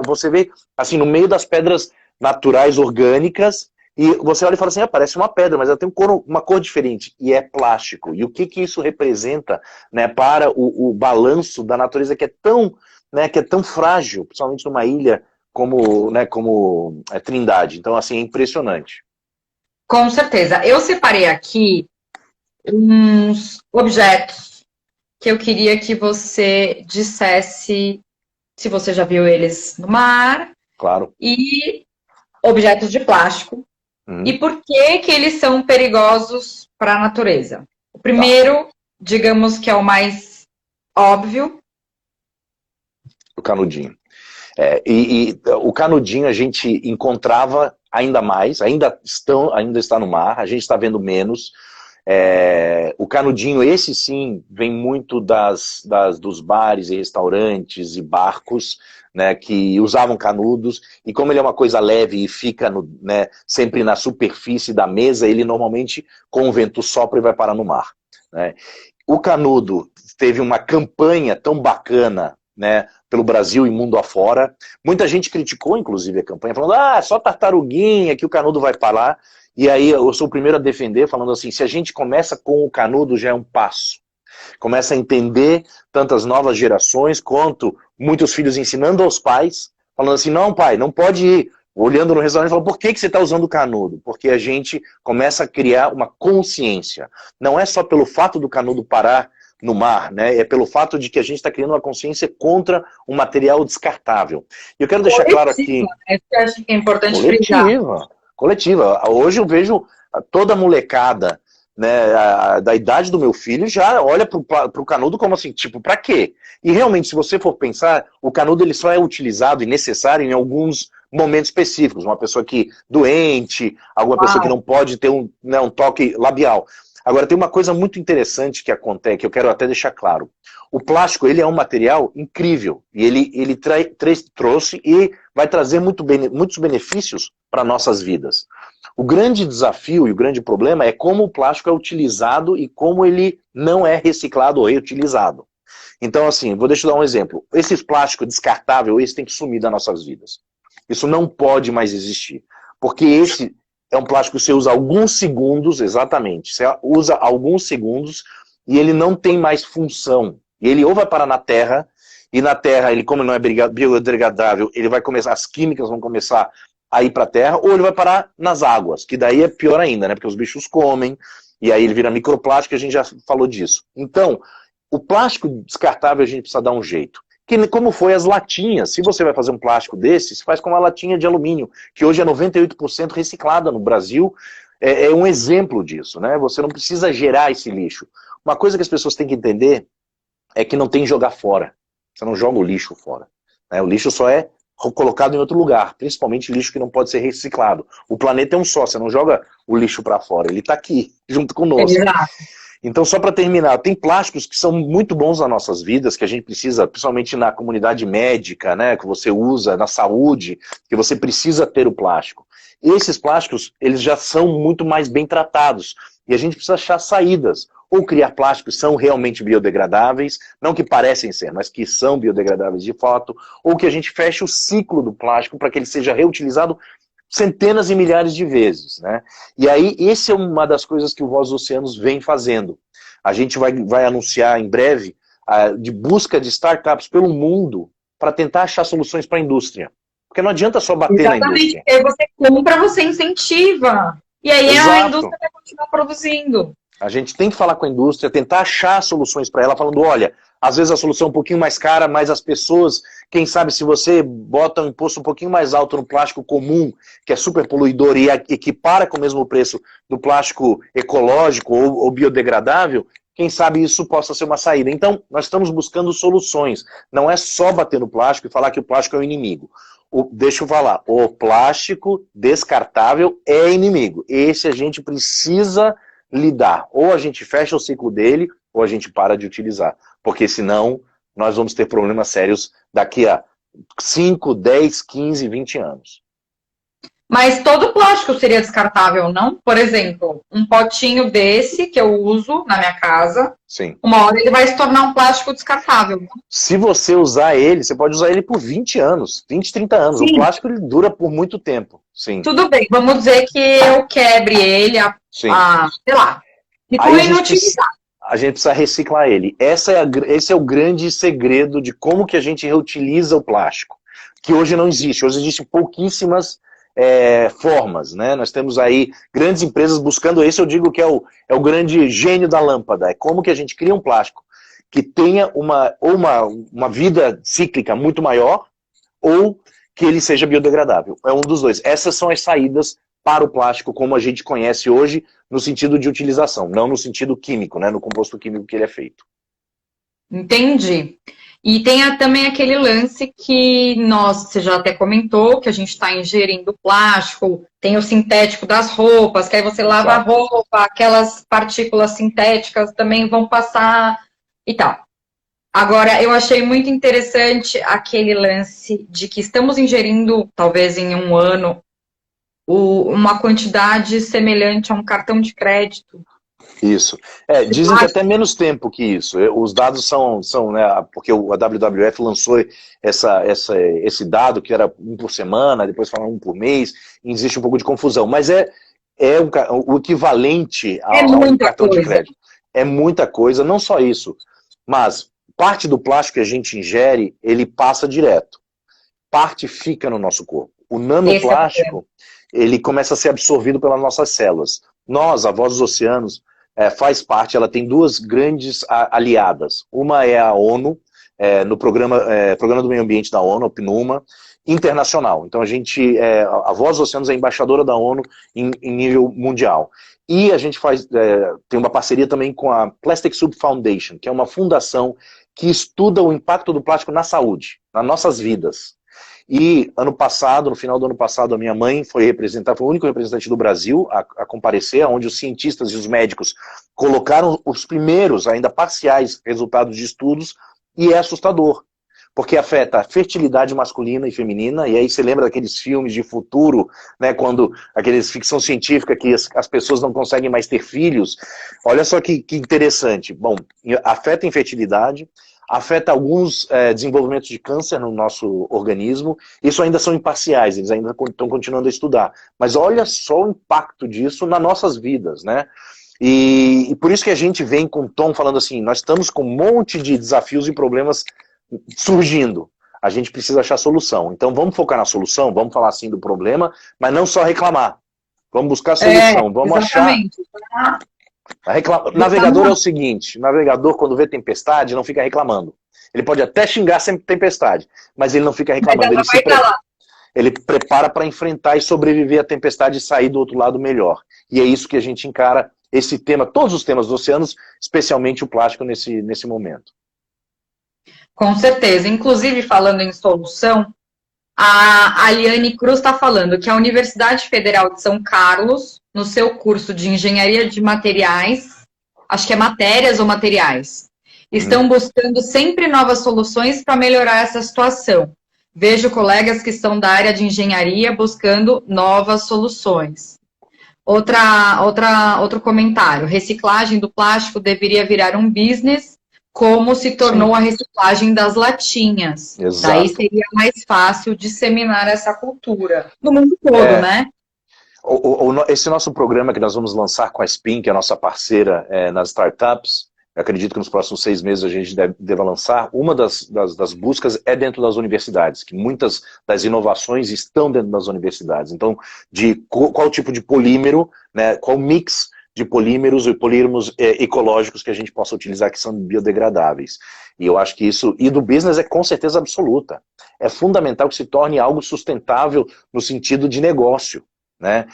você vê assim no meio das pedras naturais, orgânicas, e você olha e fala assim, parece uma pedra, mas ela tem uma cor diferente, e é plástico. E o que isso representa, né, para o balanço da natureza que é tão frágil, principalmente numa ilha como Trindade. Então, assim, é impressionante. com certeza. Eu separei aqui uns objetos que eu queria que você dissesse se você já viu eles no mar Claro. e objetos de plástico e Uhum. por que eles são perigosos para a natureza. O Tá. primeiro, digamos que é o mais óbvio. O canudinho. E o canudinho a gente encontrava ainda mais, ainda está no mar, a gente está vendo menos. O canudinho, esse sim, vem muito dos bares e restaurantes e barcos, né, que usavam canudos, e como ele é uma coisa leve e fica né, sempre na superfície da mesa, ele normalmente, com o vento sopra e vai parar no mar. Né? O canudo teve uma campanha tão bacana, né, pelo Brasil e mundo afora. Muita gente criticou, inclusive, a campanha, falando, só tartaruguinha que o canudo vai parar. E aí eu sou o primeiro a defender, falando assim, se a gente começa com o canudo, já é um passo. Começa a entender tantas novas gerações, quanto muitos filhos ensinando aos pais, falando assim, não pai, não pode ir. Olhando no restaurante, falando, por que você está usando o canudo? Porque a gente começa a criar uma consciência. Não é só pelo fato do canudo parar no mar, né? É pelo fato de que a gente está criando uma consciência contra um material descartável. E eu quero deixar claro aqui... Isso que eu acho que é importante frisar. Coletiva. Hoje eu vejo toda a molecada, né, da idade do meu filho já olha pro canudo como assim, tipo, pra quê? E realmente, se você for pensar, o canudo ele só é utilizado e necessário em alguns momentos específicos. Uma pessoa que doente, alguma pessoa que não pode ter um toque labial. Agora, tem uma coisa muito interessante que acontece, que eu quero até deixar claro. O plástico, ele é um material incrível, e ele trouxe e vai trazer muitos benefícios para nossas vidas. O grande desafio e o grande problema é como o plástico é utilizado e como ele não é reciclado ou reutilizado. Então, assim, deixa eu dar um exemplo. Esses plásticos descartáveis, esse tem que sumir das nossas vidas. Isso não pode mais existir, porque esse... é um plástico que você usa alguns segundos, exatamente. Você usa alguns segundos e ele não tem mais função. E ele ou vai parar na terra, e na terra, ele, como não é biodegradável, ele vai começar, as químicas vão começar a ir para a terra, ou ele vai parar nas águas, que daí é pior ainda, né? Porque os bichos comem, e aí ele vira microplástico, a gente já falou disso. Então, o plástico descartável a gente precisa dar um jeito. Como foi as latinhas. Se você vai fazer um plástico desse, você faz com uma latinha de alumínio, que hoje é 98% reciclada no Brasil. É um exemplo disso, né? Você não precisa gerar esse lixo. Uma coisa que as pessoas têm que entender é que não tem jogar fora. Você não joga o lixo fora. Né? O lixo só é colocado em outro lugar, principalmente lixo que não pode ser reciclado. O planeta é um só, você não joga o lixo para fora, ele está aqui, junto conosco. Exato. Então, só para terminar, tem plásticos que são muito bons nas nossas vidas, que a gente precisa, principalmente na comunidade médica, né, que você usa, na saúde, que você precisa ter o plástico. E esses plásticos, eles já são muito mais bem tratados. E a gente precisa achar saídas. Ou criar plásticos que são realmente biodegradáveis, não que parecem ser, mas que são biodegradáveis de fato, ou que a gente feche o ciclo do plástico para que ele seja reutilizado centenas e milhares de vezes, né? E aí, essa é uma das coisas que o Voz dos Oceanos vem fazendo. A gente vai anunciar em breve de busca de startups pelo mundo para tentar achar soluções para a indústria. Porque não adianta só bater na indústria. Exatamente, você compra, você incentiva. E aí a indústria vai continuar produzindo. A gente tem que falar com a indústria, tentar achar soluções para ela, falando, olha, às vezes a solução é um pouquinho mais cara, mas as pessoas, quem sabe se você bota um imposto um pouquinho mais alto no plástico comum, que é super poluidor e equipara com o mesmo preço do plástico ecológico ou biodegradável, quem sabe isso possa ser uma saída. Então, nós estamos buscando soluções. Não é só bater no plástico e falar que o plástico é o inimigo. Deixa eu falar, o plástico descartável é inimigo. Esse a gente precisa lidar. Ou a gente fecha o ciclo dele, ou a gente para de utilizar. Porque senão nós vamos ter problemas sérios daqui a 5, 10, 15, 20 anos. Mas todo plástico seria descartável, não? Por exemplo, um potinho desse que eu uso na minha casa, sim, uma hora ele vai se tornar um plástico descartável. Se você usar ele, você pode usar ele por 20 anos, 20, 30 anos. Sim. O plástico ele dura por muito tempo. Sim. Tudo bem, vamos dizer que eu quebre ele, sei lá, ficou inutilizado. A gente precisa reciclar ele. Esse é o grande segredo de como que a gente reutiliza o plástico. Que hoje não existe. Hoje existem pouquíssimas formas, né? Nós temos aí grandes empresas buscando esse, eu digo que é o grande gênio da lâmpada. É como que a gente cria um plástico que tenha uma vida cíclica muito maior, ou que ele seja biodegradável. É um dos dois. Essas são as saídas para o plástico como a gente conhece hoje, no sentido de utilização, não no sentido químico, né? No composto químico que ele é feito. Entendi. E tem também aquele lance que você já até comentou, que a gente está ingerindo plástico, tem o sintético das roupas, que aí você lava a roupa, aquelas partículas sintéticas também vão passar e tal. Agora, eu achei muito interessante aquele lance de que estamos ingerindo, talvez em um ano, uma quantidade semelhante a um cartão de crédito. Isso. Dizem que até menos tempo que isso. Os dados são né, porque a WWF lançou esse dado que era um por semana, depois falaram um por mês, e existe um pouco de confusão. Mas o equivalente ao cartão de crédito. É muita coisa, não só isso, mas parte do plástico que a gente ingere, ele passa direto. Parte fica no nosso corpo. O nanoplástico, ele começa a ser absorvido pelas nossas células. Nós, a Voz dos Oceanos, faz parte, ela tem duas grandes aliadas. Uma é a ONU, no Programa do Meio Ambiente da ONU, o PNUMA, internacional. Então a Voz dos Oceanos é embaixadora da ONU em nível mundial. E a gente tem uma parceria também com a Plastic Soup Foundation, que é uma fundação que estuda o impacto do plástico na saúde, nas nossas vidas. E no final do ano passado, a minha mãe foi o único representante do Brasil a comparecer, onde os cientistas e os médicos colocaram os primeiros, ainda parciais, resultados de estudos, e é assustador, porque afeta a fertilidade masculina e feminina, e aí você lembra daqueles filmes de futuro, né, quando aqueles ficção científica que as pessoas não conseguem mais ter filhos. Olha só que interessante. Bom, afeta a infertilidade, afeta alguns desenvolvimentos de câncer no nosso organismo. Isso ainda são imparciais, eles ainda estão continuando a estudar. Mas olha só o impacto disso nas nossas vidas, né? E por isso que a gente vem com o Tom falando assim, nós estamos com um monte de desafios e problemas surgindo. A gente precisa achar solução. Então vamos focar na solução, vamos falar assim do problema, mas não só reclamar. Vamos buscar solução, vamos exatamente. achar... Navegador é o seguinte, navegador quando vê tempestade não fica reclamando. Ele pode até xingar sempre tempestade, mas ele não fica reclamando, ele prepara para enfrentar e sobreviver à tempestade e sair do outro lado melhor. E é isso que a gente encara esse tema, todos os temas dos oceanos, especialmente o plástico nesse momento. Com certeza, inclusive falando em solução, a Aliane Cruz está falando que a Universidade Federal de São Carlos, no seu curso de Engenharia de Materiais, acho que é matérias ou materiais, estão buscando sempre novas soluções para melhorar essa situação. Vejo colegas que são da área de engenharia buscando novas soluções. Outro comentário, reciclagem do plástico deveria virar um business, como se tornou a reciclagem das latinhas. Exato. Daí seria mais fácil disseminar essa cultura no mundo todo, né? Esse nosso programa que nós vamos lançar com a SPIN, que é a nossa parceira nas startups, eu acredito que nos próximos 6 meses a gente deva lançar, uma das buscas é dentro das universidades, que muitas das inovações estão dentro das universidades. Então, qual tipo de polímero, né, qual mix de polímeros e polímeros ecológicos que a gente possa utilizar que são biodegradáveis. E eu acho que isso, e do business é com certeza absoluta. É fundamental que se torne algo sustentável no sentido de negócio, né?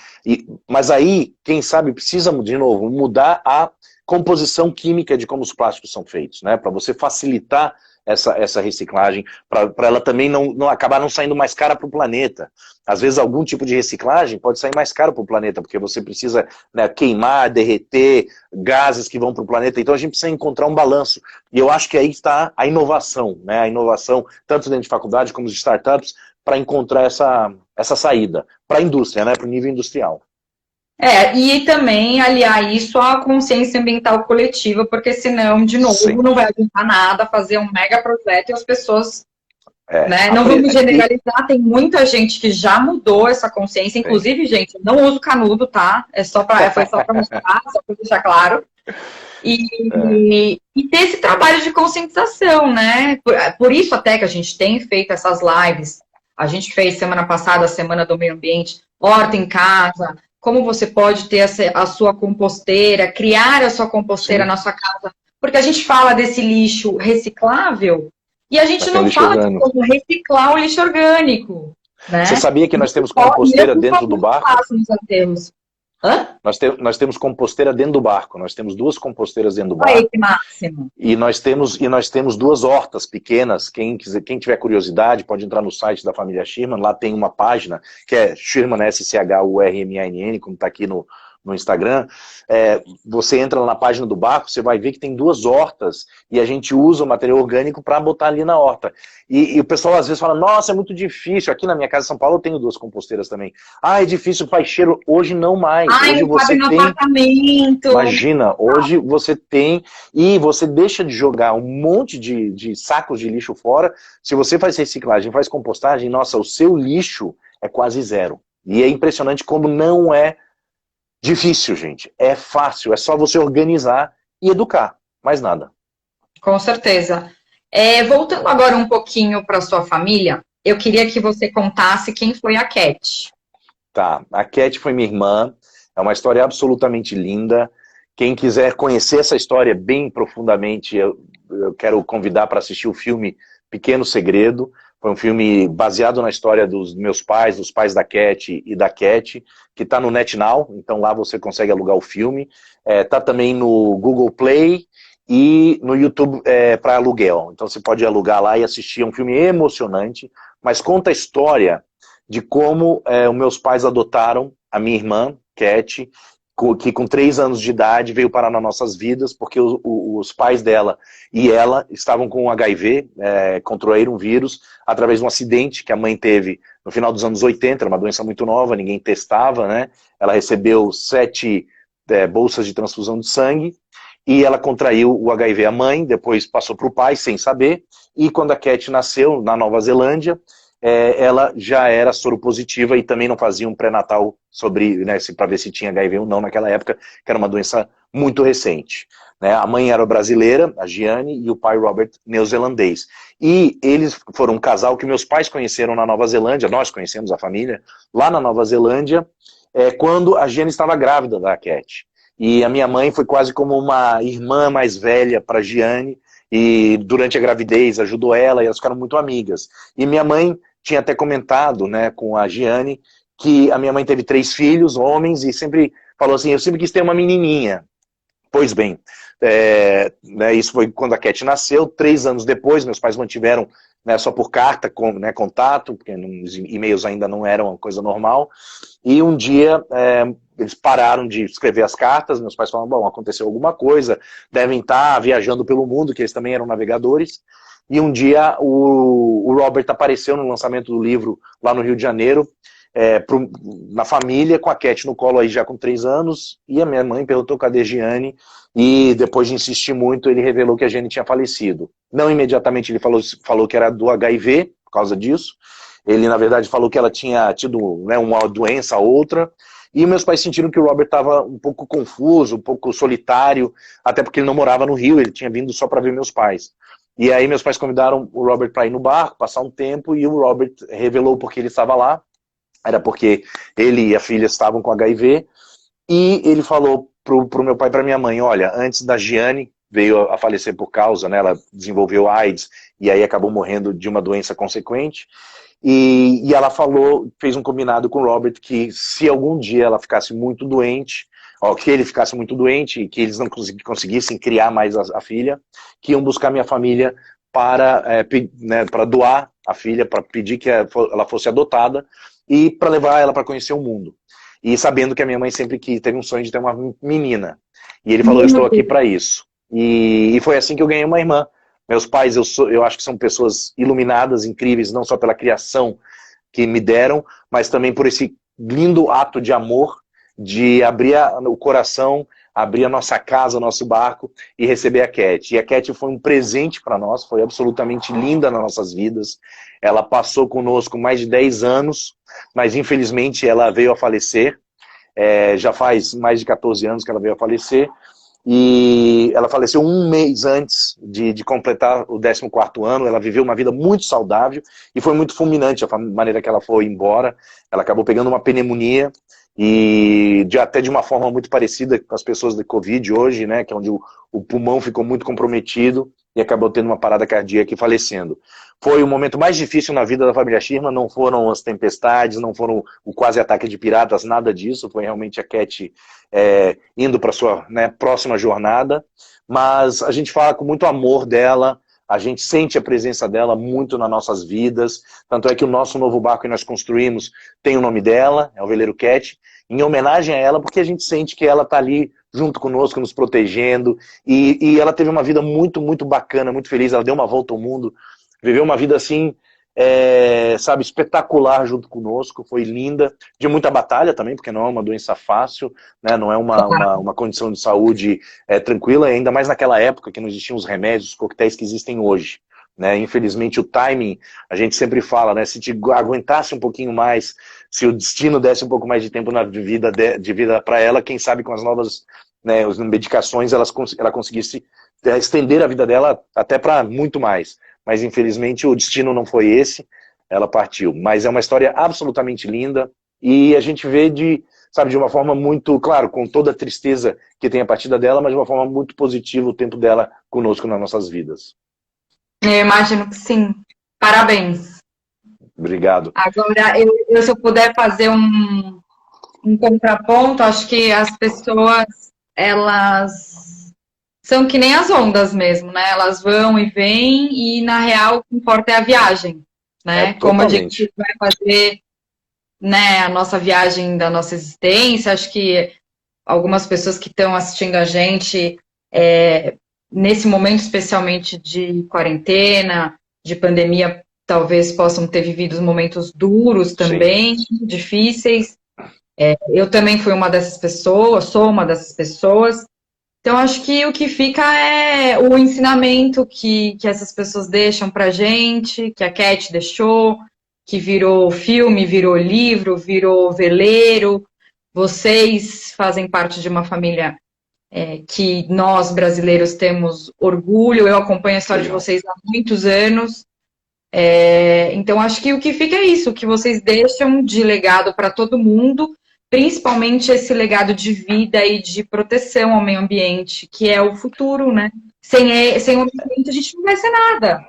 Mas aí, quem sabe, precisa, de novo, mudar a composição química de como os plásticos são feitos, né? Para você facilitar essa reciclagem, para ela também não acabar não saindo mais cara para o planeta. Às vezes algum tipo de reciclagem pode sair mais caro para o planeta, porque você precisa, né, queimar, derreter gases que vão para o planeta, então a gente precisa encontrar um balanço. E eu acho que aí está a inovação, né? A inovação, tanto dentro de faculdade como de startups, para encontrar essa saída para a indústria, né, para o nível industrial. E também aliar isso à consciência ambiental coletiva, porque senão, de novo, não vai adiantar nada fazer um mega projeto e as pessoas... né? Não vamos generalizar, tem muita gente que já mudou essa consciência, inclusive, gente, não uso canudo, tá? Foi só para mostrar, só para deixar claro. E ter esse trabalho de conscientização, né? Por isso até que a gente tem feito essas lives. A gente fez semana passada a Semana do Meio Ambiente, horta em casa, como você pode ter a sua composteira, criar a sua composteira na sua casa. Porque a gente fala desse lixo reciclável e a gente não fala de como reciclar o lixo orgânico. Né? Você sabia que nós temos composteira dentro do barco? Hã? Nós temos composteira dentro do barco. Nós temos 2 composteiras dentro do Olha aí barco. que máximo. E nós temos 2 hortas pequenas. Quem tiver curiosidade pode entrar no site da família Schirman. Lá tem uma página que é Schirman, Schurmann, como está aqui no Instagram. Você entra lá na página do barco, você vai ver que tem 2 hortas e a gente usa o material orgânico para botar ali na horta. E o pessoal às vezes fala, nossa, é muito difícil. Aqui na minha casa em São Paulo eu tenho 2 composteiras também. Ah, é difícil, faz cheiro. Hoje não mais. Ai, Hoje não você cabe no tem... apartamento. Imagina, hoje você tem, e você deixa de jogar um monte de sacos de lixo fora. Se você faz reciclagem, faz compostagem, nossa, o seu lixo é quase zero. E é impressionante como não é difícil, gente. É fácil, é só você organizar e educar, mais nada. Com certeza. Voltando agora um pouquinho para sua família, eu queria que você contasse quem foi a Cat. Tá, a Cat foi minha irmã, é uma história absolutamente linda. Quem quiser conhecer essa história bem profundamente, eu quero convidar para assistir o filme Pequeno Segredo. Foi um filme baseado na história dos meus pais, dos pais da Cat e da Cat, que está no NetNow, então lá você consegue alugar o filme. Tá também no Google Play e no YouTube para aluguel. Então você pode alugar lá e assistir. É um filme emocionante, mas conta a história de como os meus pais adotaram a minha irmã, Cat, que com 3 anos de idade veio parar nas nossas vidas, porque os pais dela e ela estavam com HIV, contraíram um vírus, através de um acidente que a mãe teve no final dos anos 80, era uma doença muito nova, ninguém testava, né? Ela recebeu 7 bolsas de transfusão de sangue, e ela contraiu o HIV a mãe, depois passou para o pai, sem saber, e quando a Cat nasceu, na Nova Zelândia, ela já era soropositiva e também não fazia um pré-natal para ver se tinha HIV ou não naquela época, que era uma doença muito recente. Né? A mãe era brasileira, a Giane, e o pai, Robert, neozelandês. E eles foram um casal que meus pais conheceram na Nova Zelândia, nós conhecemos a família, lá na Nova Zelândia, quando a Giane estava grávida da Cat. E a minha mãe foi quase como uma irmã mais velha para a Giane, e durante a gravidez ajudou ela, e elas ficaram muito amigas. E minha mãe tinha até comentado, né, com a Giane, que a minha mãe teve 3 filhos, homens, e sempre falou assim, eu sempre quis ter uma menininha. Pois bem, isso foi quando a Cat nasceu. 3 anos depois, meus pais mantiveram, né, só por carta, contato, porque os e-mails ainda não eram uma coisa normal. E um dia eles pararam de escrever as cartas, meus pais falaram, bom, aconteceu alguma coisa, devem estar viajando pelo mundo, que eles também eram navegadores. E um dia o Robert apareceu no lançamento do livro lá no Rio de Janeiro, na família, com a Cat no colo aí já com 3 anos, e a minha mãe perguntou cadê a Giane, e depois de insistir muito, ele revelou que a Giane tinha falecido. Não imediatamente ele falou que era do HIV, por causa disso. Ele, na verdade, falou que ela tinha tido, né, uma doença, outra, e meus pais sentiram que o Robert estava um pouco confuso, um pouco solitário, até porque ele não morava no Rio, ele tinha vindo só para ver meus pais. E aí meus pais convidaram o Robert para ir no barco, passar um tempo, e o Robert revelou porque ele estava lá. Era porque ele e a filha estavam com HIV, e ele falou pro meu pai e pra minha mãe, olha, antes da Giane veio a falecer por causa, né, ela desenvolveu AIDS, e aí acabou morrendo de uma doença consequente, e ela falou, fez um combinado com o Robert, que se algum dia ela ficasse muito doente, que ele ficasse muito doente, e que eles não conseguissem criar mais a filha, que iam buscar minha família para doar a filha, para pedir que ela fosse adotada, e para levar ela para conhecer o mundo. E sabendo que a minha mãe sempre teve um sonho de ter uma menina. E ele falou, eu estou aqui para isso. E foi assim que eu ganhei uma irmã. Meus pais, eu acho que são pessoas iluminadas, incríveis, não só pela criação que me deram, mas também por esse lindo ato de amor, de abrir o coração, abrir a nossa casa, o nosso barco e receber a Cat. E a Cat foi um presente para nós, foi absolutamente linda nas nossas vidas. Ela passou conosco mais de 10 anos, mas infelizmente ela veio a falecer. Já faz mais de 14 anos que ela veio a falecer. E ela faleceu um mês antes de completar o 14º ano. Ela viveu uma vida muito saudável e foi muito fulminante a maneira que ela foi embora. Ela acabou pegando uma pneumonia, e até de uma forma muito parecida com as pessoas de Covid hoje, né, que é onde o pulmão ficou muito comprometido, e acabou tendo uma parada cardíaca e falecendo. Foi o momento mais difícil na vida da família Schirmer, não foram as tempestades, não foram o quase ataque de piratas, nada disso, foi realmente a Cat indo para sua, né, próxima jornada, mas a gente fala com muito amor dela, a gente sente a presença dela muito nas nossas vidas, tanto é que o nosso novo barco que nós construímos tem o nome dela, é o Veleiro Cat, em homenagem a ela, porque a gente sente que ela está ali junto conosco, nos protegendo, e ela teve uma vida muito, muito bacana, muito feliz, ela deu uma volta ao mundo, viveu uma vida assim, sabe, espetacular junto conosco, foi linda, de muita batalha também, porque não é uma doença fácil, né, não é uma condição de saúde tranquila, ainda mais naquela época que não existiam os remédios, os coquetéis que existem hoje. Né? Infelizmente o timing, a gente sempre fala, né? Se te aguentasse um pouquinho mais, se o destino desse um pouco mais de tempo de vida para ela, quem sabe com as novas, né, as medicações ela conseguisse estender a vida dela até para muito mais. Mas infelizmente o destino não foi esse, ela partiu. Mas é uma história absolutamente linda e a gente vê sabe, de uma forma muito, claro, com toda a tristeza que tem a partida dela, mas de uma forma muito positiva o tempo dela conosco nas nossas vidas. Eu imagino que sim. Parabéns. Obrigado. Agora, se eu puder fazer um contraponto, acho que as pessoas, elas são que nem as ondas mesmo, né? Elas vão e vêm e, na real, o que importa é a viagem, né? Como a gente vai fazer, né, a nossa viagem da nossa existência. Acho que algumas pessoas que estão assistindo a gente nesse momento, especialmente de quarentena, de pandemia, talvez possam ter vivido momentos duros também, sim, difíceis. Eu também fui uma dessas pessoas, sou uma dessas pessoas. Então, acho que o que fica é o ensinamento que essas pessoas deixam pra gente, que a Cat deixou, que virou filme, virou livro, virou veleiro. Vocês fazem parte de uma família que nós, brasileiros, temos orgulho. Eu acompanho a história de vocês há muitos anos. Então, acho que o que fica é isso, o que vocês deixam de legado para todo mundo, principalmente esse legado de vida e de proteção ao meio ambiente, que é o futuro, né? Sem o meio ambiente a gente não vai ser nada.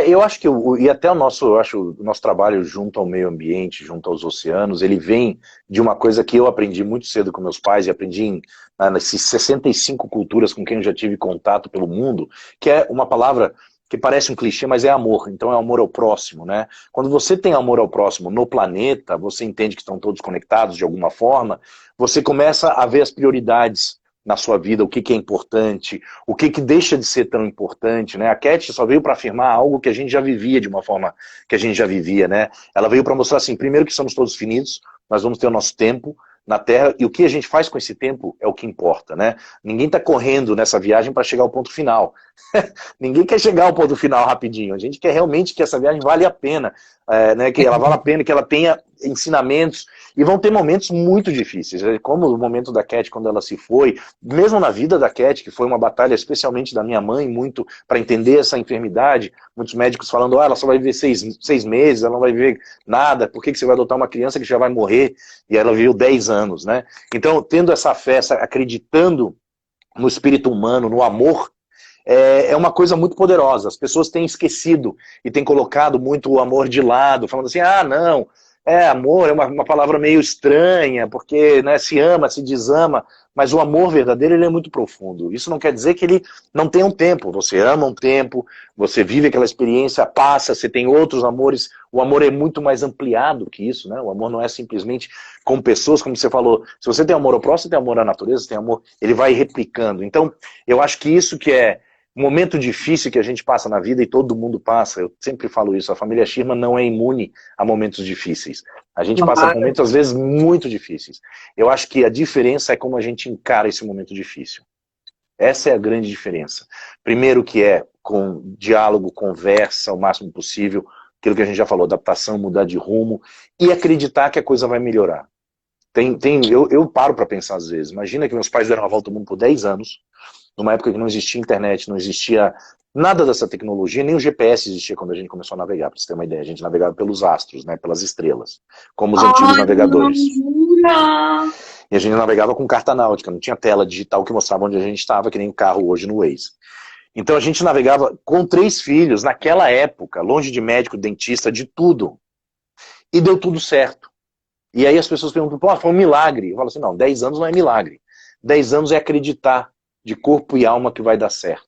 Eu acho que, e até o nosso trabalho junto ao meio ambiente, junto aos oceanos, ele vem de uma coisa que eu aprendi muito cedo com meus pais, e aprendi nessas 65 culturas com quem eu já tive contato pelo mundo, que é uma palavra que parece um clichê, mas é amor. Então é amor ao próximo, né? Quando você tem amor ao próximo no planeta, você entende que estão todos conectados de alguma forma, você começa a ver as prioridades na sua vida, o que é importante, o que deixa de ser tão importante, né? A Cat só veio para afirmar algo que a gente já vivia de uma forma que a gente já vivia, né? Ela veio para mostrar assim, primeiro que somos todos finitos, nós vamos ter o nosso tempo na Terra, e o que a gente faz com esse tempo é o que importa, né? Ninguém está correndo nessa viagem para chegar ao ponto final. Ninguém quer chegar ao ponto final rapidinho. A gente quer realmente que essa viagem vale a pena, né? Que ela vale a pena, que ela tenha ensinamentos, e vão ter momentos muito difíceis, como o momento da Cat quando ela se foi, mesmo na vida da Cat, que foi uma batalha especialmente da minha mãe, muito para entender essa enfermidade, muitos médicos falando, ela só vai viver seis meses, ela não vai viver nada, por que você vai adotar uma criança que já vai morrer? E ela viveu 10 anos, né? Então, tendo essa fé, acreditando no espírito humano, no amor, é uma coisa muito poderosa. As pessoas têm esquecido e têm colocado muito o amor de lado, falando assim, não, amor é uma palavra meio estranha, porque, né, se ama, se desama, mas o amor verdadeiro ele é muito profundo. Isso não quer dizer que ele não tenha um tempo. Você ama um tempo, você vive aquela experiência, passa, você tem outros amores. O amor é muito mais ampliado que isso, né? O amor não é simplesmente com pessoas, como você falou. Se você tem amor ao próximo, você tem amor à natureza, você tem amor, ele vai replicando. Então, eu acho que isso que é um momento difícil que a gente passa na vida, e todo mundo passa, eu sempre falo isso, a família Schirmer não é imune a momentos difíceis. A gente passa por momentos, às vezes, muito difíceis. Eu acho que a diferença é como a gente encara esse momento difícil. Essa é a grande diferença. Primeiro que é com diálogo, conversa, o máximo possível, aquilo que a gente já falou, adaptação, mudar de rumo, e acreditar que a coisa vai melhorar. Eu paro para pensar às vezes, imagina que meus pais deram uma volta ao mundo por 10 anos, numa época que não existia internet, não existia nada dessa tecnologia, nem o GPS existia quando a gente começou a navegar, para você ter uma ideia. A gente navegava pelos astros, né, pelas estrelas, como os antigos navegadores. E a gente navegava com carta náutica, não tinha tela digital que mostrava onde a gente estava, que nem o carro hoje no Waze. Então a gente navegava com 3 filhos, naquela época, longe de médico, dentista, de tudo. E deu tudo certo. E aí as pessoas perguntam, pô, foi um milagre. Eu falo assim, não, 10 anos não é milagre. 10 anos é acreditar de corpo e alma que vai dar certo.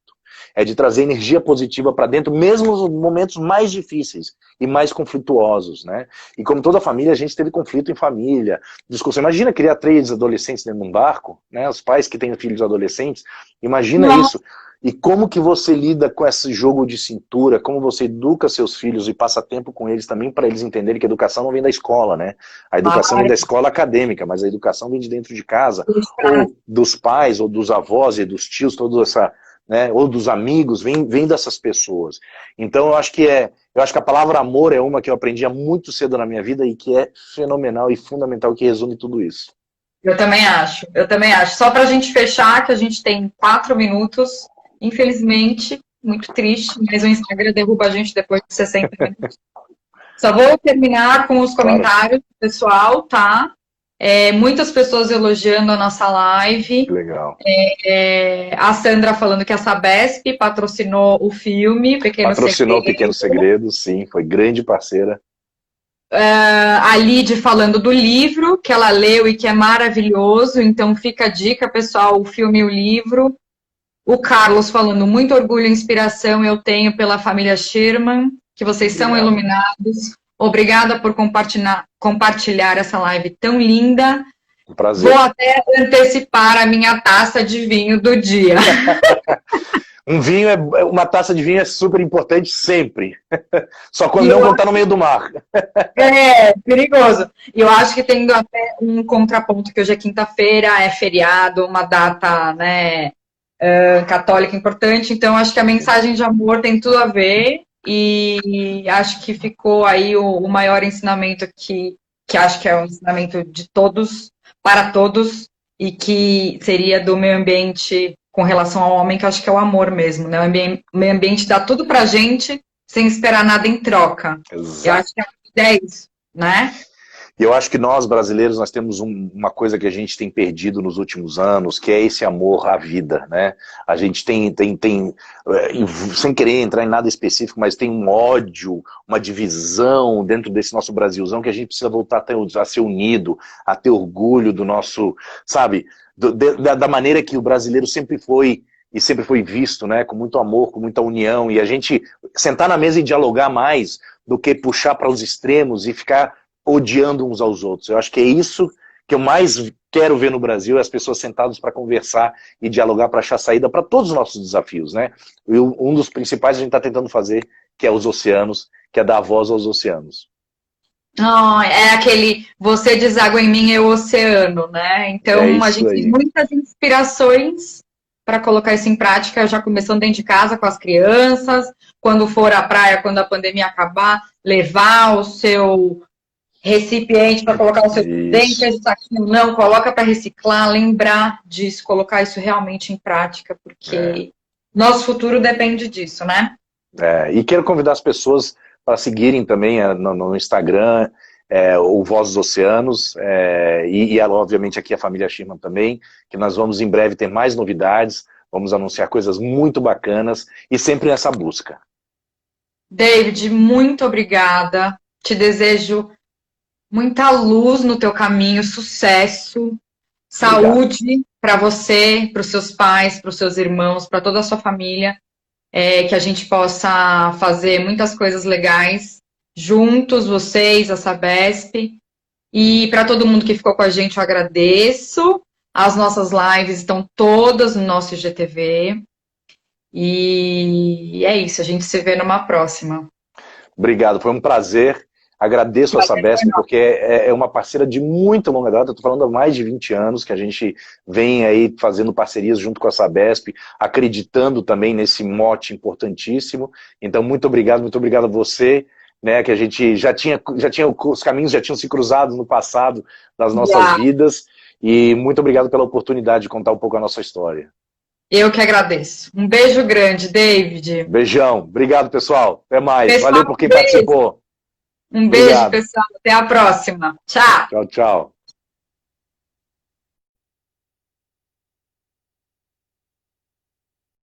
É de trazer energia positiva para dentro, mesmo nos momentos mais difíceis e mais conflituosos, né? E como toda família, a gente teve conflito em família, discussão. Imagina criar 3 adolescentes dentro de um barco, né? Os pais que têm filhos adolescentes, imagina isso. E como que você lida com esse jogo de cintura, como você educa seus filhos e passa tempo com eles também para eles entenderem que a educação não vem da escola, né? A educação vem da escola acadêmica, mas a educação vem de dentro de casa, ou dos pais, ou dos avós e dos tios, toda essa, né, ou dos amigos, vem dessas pessoas. Então eu acho que a palavra amor é uma que eu aprendi há muito cedo na minha vida e que é fenomenal e fundamental, que resume tudo isso. Eu também acho, eu também acho. Só para a gente fechar, que a gente tem 4 minutos, infelizmente, muito triste, mas o Instagram derruba a gente depois de 60 minutos. Só vou terminar com os comentários do pessoal, tá? Muitas pessoas elogiando a nossa live. Legal. A Sandra falando que a Sabesp patrocinou o filme Patrocinou Pequeno Segredo, sim, foi grande parceira. A Lid falando do livro que ela leu e que é maravilhoso, então fica a dica, pessoal, o filme e o livro. O Carlos falando, muito orgulho e inspiração eu tenho pela família Sherman, que vocês são iluminados. Obrigada por compartilhar essa live tão linda. Um prazer. Vou até antecipar a minha taça de vinho do dia. Uma taça de vinho é super importante sempre. Só quando não está no meio do mar. Perigoso. E eu acho que tendo até um contraponto, que hoje é quinta-feira, é feriado, uma data, né, católica importante, então acho que a mensagem de amor tem tudo a ver, e acho que ficou aí o maior ensinamento que acho que é um ensinamento de todos, para todos, e que seria do meio ambiente com relação ao homem, que acho que é o amor mesmo, né? O meio ambiente dá tudo pra gente sem esperar nada em troca. Exato. Eu acho que é isso, né? E eu acho que nós, brasileiros, nós temos uma coisa que a gente tem perdido nos últimos anos, que é esse amor à vida, né? A gente tem sem querer entrar em nada específico, mas tem um ódio, uma divisão dentro desse nosso Brasilzão, que a gente precisa voltar a ser unido, a ter orgulho do nosso, sabe, da maneira que o brasileiro sempre foi, e sempre foi visto, né? Com muito amor, com muita união, e a gente sentar na mesa e dialogar mais do que puxar para os extremos e ficar odiando uns aos outros. Eu acho que é isso que eu mais quero ver no Brasil, é as pessoas sentadas para conversar e dialogar para achar saída para todos os nossos desafios, né? E um dos principais a gente está tentando fazer, que é os oceanos, que é dar voz aos oceanos. É aquele, você deságua em mim, é o oceano, né? Então a gente tem muitas inspirações para colocar isso em prática, já começando dentro de casa com as crianças, quando for à praia, quando a pandemia acabar, levar o seu recipiente para colocar o seu dente, esse saquinho não, coloca para reciclar, lembrar disso, colocar isso realmente em prática, porque nosso futuro depende disso, né? E quero convidar as pessoas para seguirem também no Instagram, o Voz dos Oceanos, e obviamente aqui a família Sherman também, que nós vamos em breve ter mais novidades, vamos anunciar coisas muito bacanas, e sempre nessa busca. David, muito obrigada, te desejo muita luz no teu caminho, sucesso, saúde para você, para os seus pais, para os seus irmãos, para toda a sua família, que a gente possa fazer muitas coisas legais juntos, vocês, a Sabesp, e para todo mundo que ficou com a gente eu agradeço. As nossas lives estão todas no nosso IGTV, e é isso, a gente se vê numa próxima. Obrigado, foi um prazer. Agradeço a Sabesp, porque é uma parceira de muito longa data. Eu estou falando há mais de 20 anos que a gente vem aí fazendo parcerias junto com a Sabesp, acreditando também nesse mote importantíssimo. Então, muito obrigado a você, né, que a gente já tinha os caminhos já tinham se cruzado no passado das nossas vidas. E muito obrigado pela oportunidade de contar um pouco a nossa história. Eu que agradeço. Um beijo grande, David. Beijão. Obrigado, pessoal. Até mais. Pessoal, valeu por quem participou. Um beijo, pessoal. Até a próxima. Tchau. Tchau, tchau.